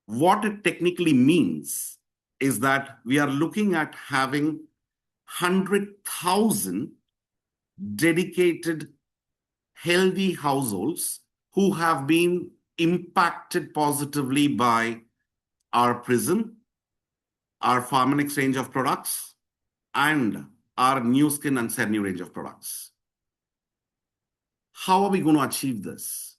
What it technically means is that we are looking at having 100,000 dedicated healthy households who have been impacted positively by our Prism, our Pharmanex range of products, and our Nu Skin and Cernu range of products. How are we going to achieve this?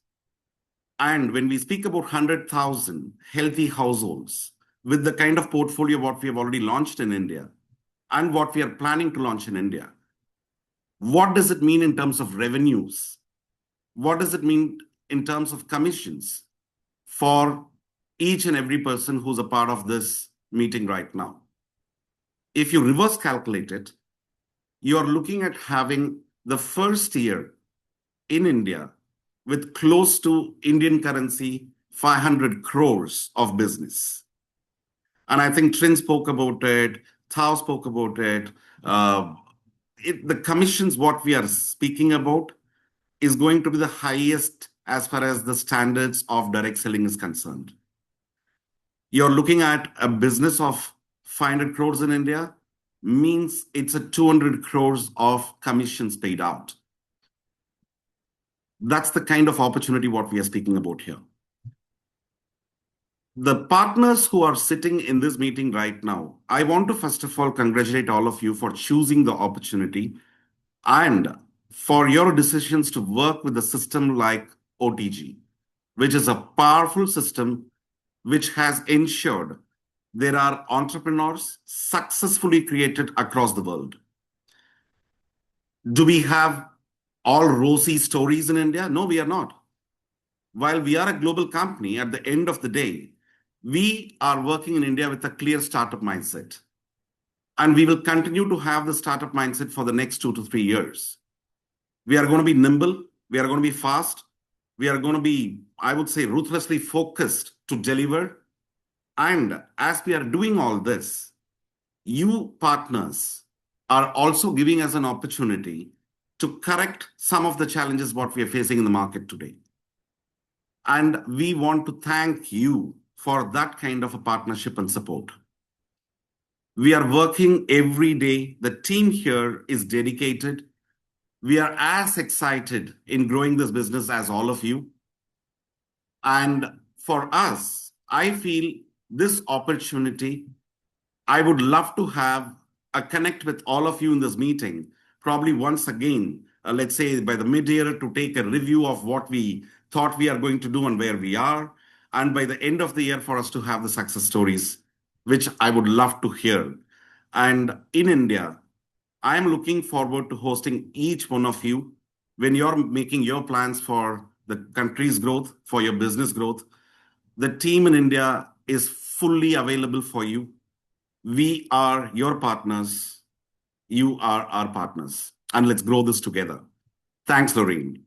And when we speak about 100,000 healthy households with the kind of portfolio what we have already launched in India and what we are planning to launch in India, what does it mean in terms of revenues? What does it mean in terms of commissions for each and every person who's a part of this meeting right now? If you reverse calculate it, you are looking at having the first year in India with close to Indian currency 500 crores of business. And I think Trin spoke about it, Thao spoke about it. The commissions, what we are speaking about, is going to be the highest as far as the standards of direct selling is concerned. You're looking at a business of 500 crores in India, means it's a 200 crores of commissions paid out. That's the kind of opportunity what we are speaking about here. The partners who are sitting in this meeting right now, I want to first of all congratulate all of you for choosing the opportunity and for your decisions to work with a system like OTG, which is a powerful system which has ensured there are entrepreneurs successfully created across the world. Do we have all rosy stories in India? No, we are not. While we are a global company, at the end of the day, we are working in India with a clear startup mindset. And we will continue to have the startup mindset for the next 2 to 3 years. We are going to be nimble. We are going to be fast. We are going to be, I would say, ruthlessly focused to deliver. And as we are doing all this, you partners are also giving us an opportunity to correct some of the challenges what we are facing in the market today. And we want to thank you for that kind of a partnership and support. We are working every day. The team here is dedicated. We are as excited in growing this business as all of you. And for us, I feel this opportunity, I would love to have a connect with all of you in this meeting, probably once again, let's say by the mid-year, to take a review of what we thought we are going to do and where we are. And by the end of the year, for us to have the success stories, which I would love to hear. And in India, I am looking forward to hosting each one of you when you're making your plans for the country's growth, for your business growth. The team in India is fully available for you. We are your partners. You are our partners. And let's grow this together. Thanks, Lorraine.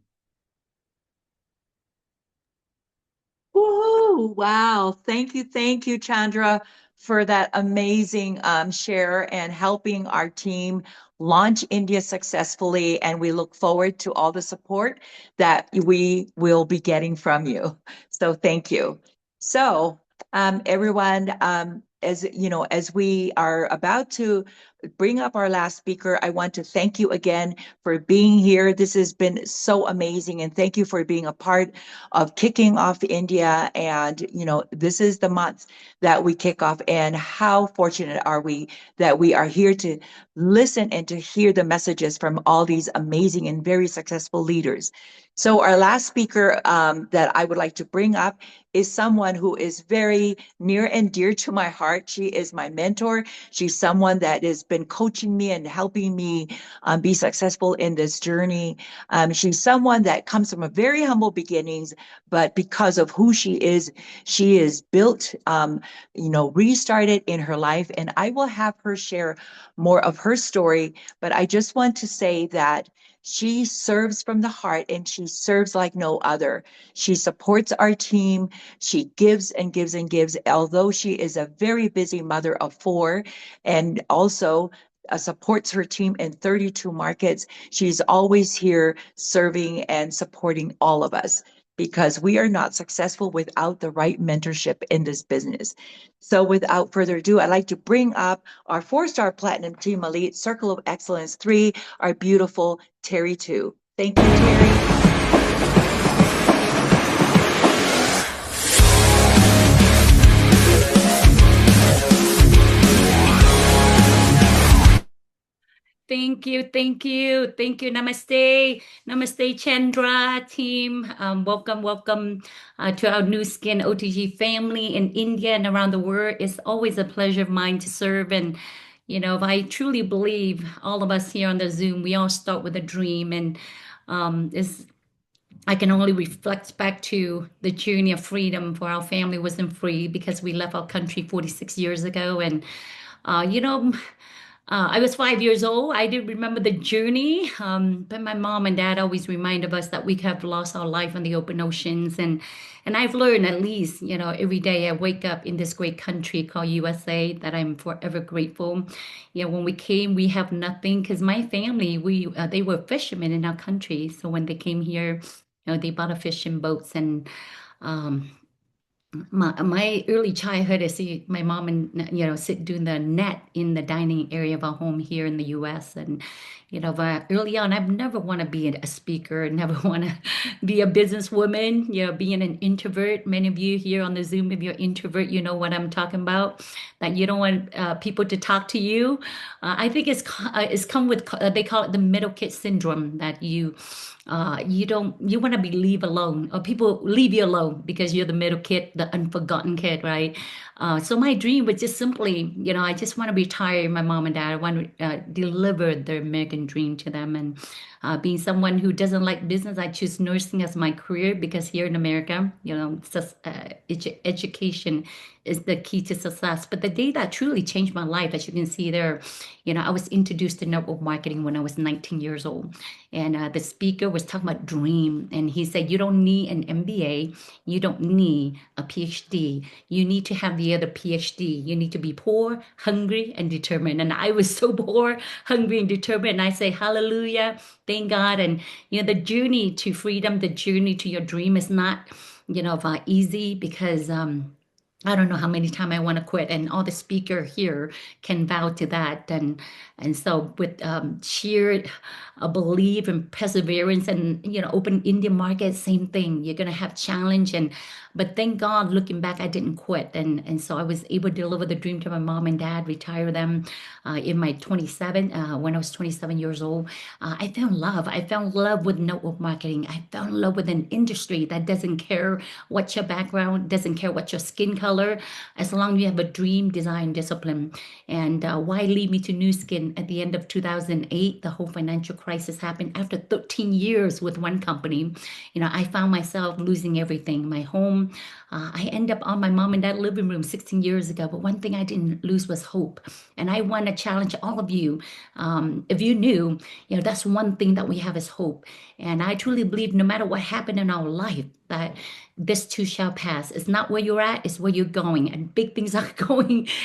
Woohoo! Wow. Thank you, Chandra, for that amazing share and helping our team launch India successfully. And we look forward to all the support that we will be getting from you. So thank you. So everyone, as you know, as we are about to bring up our last speaker, I want to thank you again for being here. This has been so amazing, and thank you for being a part of kicking off India. And, this is the month that we kick off, and how fortunate are we that we are here to listen and to hear the messages from all these amazing and very successful leaders. So our last speaker that I would like to bring up is someone who is very near and dear to my heart. She is my mentor. She's someone that has been coaching me and helping me be successful in this journey. She's someone that comes from a very humble beginnings, but because of who she is built, restarted in her life. And I will have her share more of her story, but I just want to say that she serves from the heart, and she serves like no other. She supports our team. She gives and gives and gives, although she is a very busy mother of 4, and also supports her team in 32 markets. She's always here serving and supporting all of us, because we are not successful without the right mentorship in this business. So without further ado, I'd like to bring up our 4-star Platinum Team Elite Circle of Excellence 3, our beautiful Terry 2. Thank you, Terry. Thank you. Namaste, Chandra team. Welcome to our Nu Skin OTG family in India and around the world. It's always a pleasure of mine to serve. And, I truly believe all of us here on the Zoom, we all start with a dream. And I can only reflect back to the journey of freedom for our family wasn't free because we left our country 46 years ago. And, I was 5 years old. I did remember the journey, but my mom and dad always reminded us that we have lost our life on the open oceans. And I've learned, at least, every day I wake up in this great country called USA, that I'm forever grateful. When we came, we have nothing, because my family, they were fishermen in our country. So when they came here, they bought a fishing boats. And my early childhood, I see my mom and sit doing the net in the dining area of our home here in the U.S. And but early on, I've never want to be a speaker, never want to be a businesswoman. Being an introvert. Many of you here on the Zoom, if you're introvert, you know what I'm talking about. That you don't want people to talk to you. I think it's come with they call it the middle kid syndrome, that you want to be leave alone, or people leave you alone because you're the middle kid, the unforgotten kid, right? So my dream was just simply, I just want to retire my mom and dad. I want to deliver their American dream to them. And being someone who doesn't like business, I choose nursing as my career, because here in America, education is the key to success. But the day that truly changed my life, as you can see there, I was introduced to network marketing when I was 19 years old. And the speaker was talking about dream. And he said, you don't need an MBA. You don't need a PhD. You need to have the other PhD. You need to be poor, hungry, and determined. And I was so poor, hungry, and determined. And I say, hallelujah, thank God. And, the journey to freedom, the journey to your dream is not, easy, because I don't know how many times I want to quit, and all the speaker here can vouch to that. And so with sheer belief and perseverance, and open Indian market, same thing. You're gonna have challenge, but thank God, looking back, I didn't quit, and so I was able to deliver the dream to my mom and dad, retire them in my 27 when I was 27 years old. I fell in love. I fell in love with network marketing. I fell in love with an industry that doesn't care what your background, doesn't care what your skin color, as long as you have a dream, design, discipline. And why lead me to Nu Skin? At the end of 2008, the whole financial crisis happened. After 13 years with one company, I found myself losing everything. My home, I ended up on my mom and dad living room 16 years ago. But one thing I didn't lose was hope. And I want to challenge all of you. If you knew, that's one thing that we have is hope. And I truly believe no matter what happened in our life, that this too shall pass. It's not where you're at, it's where you're you're going, and big things are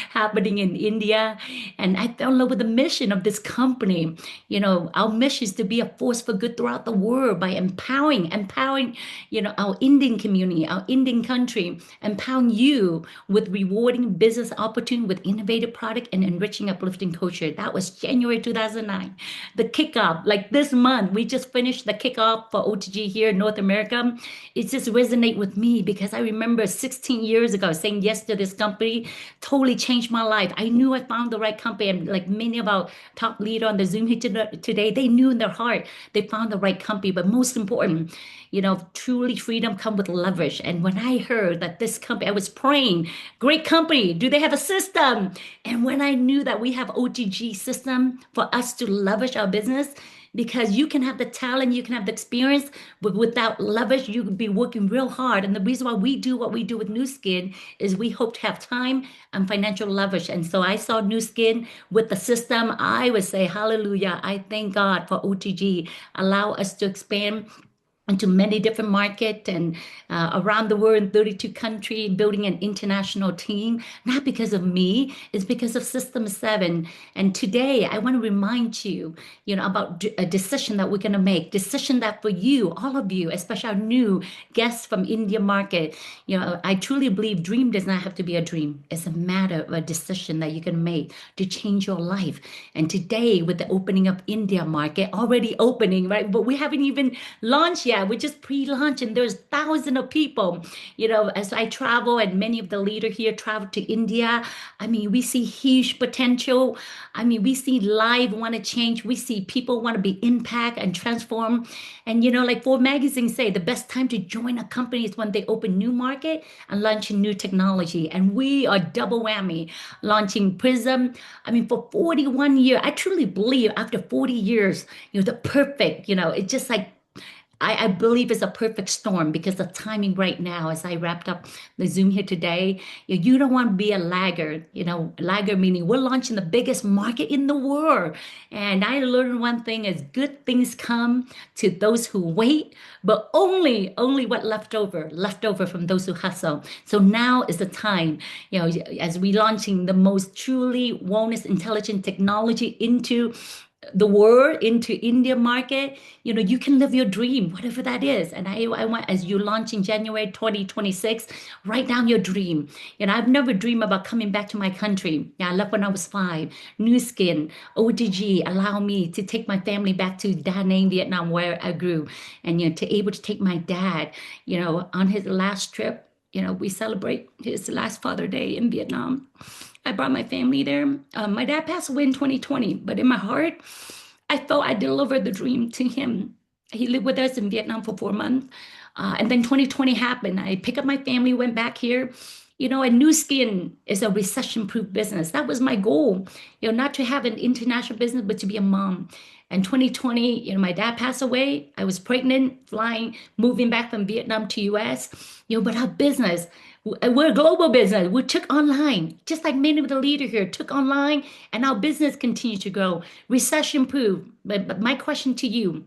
happening in India. And I fell in love with the mission of this company. Our mission is to be a force for good throughout the world by empowering, our Indian community, our Indian country, empowering you with rewarding business opportunity with innovative product and enriching, uplifting culture. That was January 2009. The kickoff, like this month, we just finished the kickoff for OTG here in North America. It just resonate with me because I remember 16 years ago saying yes to this company, totally changed my life. I knew I found the right company, and like many of our top leaders on the Zoom here today, they knew in their heart they found the right company. But most important, truly freedom come with leverage. And when I heard that this company, I was praying, great company, do they have a system? And when I knew that we have OTG system for us to leverage our business, because you can have the talent, you can have the experience, but without leverage, you could be working real hard. And the reason why we do what we do with Nu Skin is we hope to have time and financial leverage. And so I saw Nu Skin with the system. I would say, hallelujah, I thank God for OTG, allow us to expand into many different markets and around the world in 32 countries, building an international team, not because of me, it's because of System 7. And today I want to remind you, about a decision that we're going to make, decision that for you, all of you, especially our new guests from India market, I truly believe dream does not have to be a dream. It's a matter of a decision that you can make to change your life. And today with the opening of India market, already opening, right? But we haven't even launched yet. We just pre-launch, and there's thousands of people, as I travel, and many of the leaders here travel to India. I mean, we see huge potential. I mean, we see life want to change. We see people want to be impact and transform. And, like Forbes magazine say, the best time to join a company is when they open new market and launching new technology. And we are double whammy, launching Prism. I mean, for 41 years, I truly believe after 40 years, the perfect, it's just like, I believe it's a perfect storm because the timing right now, as I wrapped up the Zoom here today, you don't want to be a laggard, laggard meaning we're launching the biggest market in the world. And I learned one thing is good things come to those who wait, but only what left over from those who hustle. So now is the time, as we launching the most truly wellness intelligent technology into the world, into India market, you can live your dream, whatever that is. And I want, as you launch in January 2026, write down your dream. I've never dreamed about coming back to my country. I left when I was 5. Nu Skin, OTG allow me to take my family back to Da Nang, Vietnam, where I grew, and to able to take my dad, on his last trip. We celebrate his last Father's Day in Vietnam. I brought my family there. My dad passed away in 2020, but in my heart, I felt I delivered the dream to him. He lived with us in Vietnam for 4 months. And then 2020 happened. I picked up my family, went back here. And Nu Skin is a recession-proof business. That was my goal, not to have an international business, but to be a mom. And 2020, my dad passed away. I was pregnant, flying, moving back from Vietnam to US. But our business, we're a global business. We took online, just like many of the leaders here took online, and our business continued to grow. Recession-proof. But my question to you,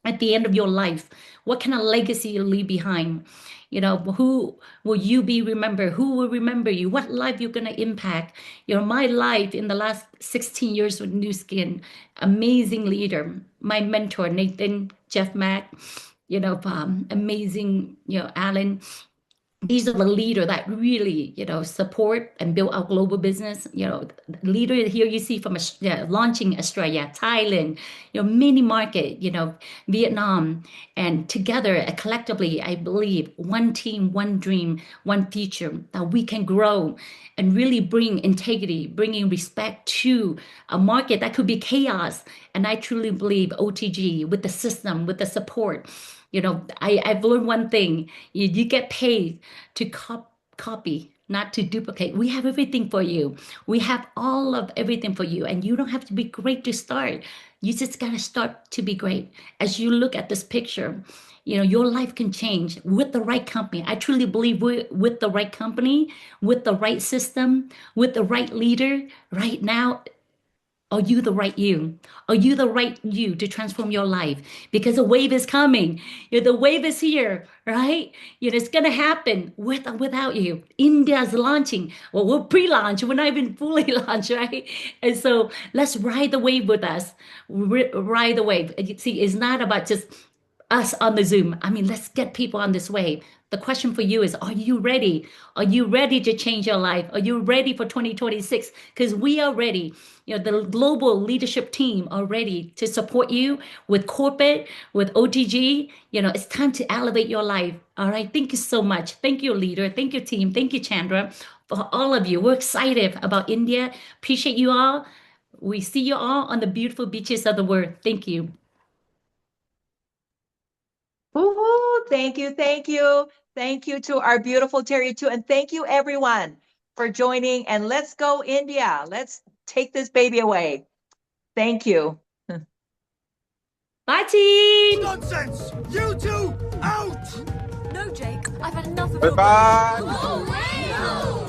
at the end of your life, what kind of legacy you leave behind? Who will you be remembered? Who will remember you? What life you're going to impact? My life in the last 16 years with Nu Skin, amazing leader, my mentor, Nathan, Jeff Mack, amazing, Alan. These are the leaders that really, support and build our global business. Leader here you see from launching Australia, Thailand, many market, Vietnam, and together, collectively, I believe one team, one dream, one future that we can grow and really bring integrity, bringing respect to a market that could be chaos. And I truly believe OTG with the system, with the support. I've learned one thing. You get paid to copy, not to duplicate. We have everything for you. We have all of everything for you. And you don't have to be great to start. You just got to start to be great. As you look at this picture, your life can change with the right company. I truly believe with the right company, with the right system, with the right leader right now, Are you the right you? Are you the right you to transform your life? Because a wave is coming. The wave is here, right? It's going to happen with or without you. India's launching. Well, we're pre-launch. We're not even fully launched, right? And so let's ride the wave with us. Ride the wave. You see, it's not about just us on the Zoom. I mean, let's get people on this wave. The question for you is, are you ready? Are you ready to change your life? Are you ready for 2026? Because we are ready. The global leadership team are ready to support you with corporate, with OTG. It's time to elevate your life. All right. Thank you so much. Thank you, leader. Thank you, team. Thank you, Chandra. For all of you, we're excited about India. Appreciate you all. We see you all on the beautiful beaches of the world. Thank you. Woo-hoo. Thank you. Thank you. Thank you to our beautiful Terry too. And thank you everyone for joining. And let's go India. Let's take this baby away. Thank you. Bye, team. Nonsense! You two, out! No, Jake, I've had enough of Bye-bye. your...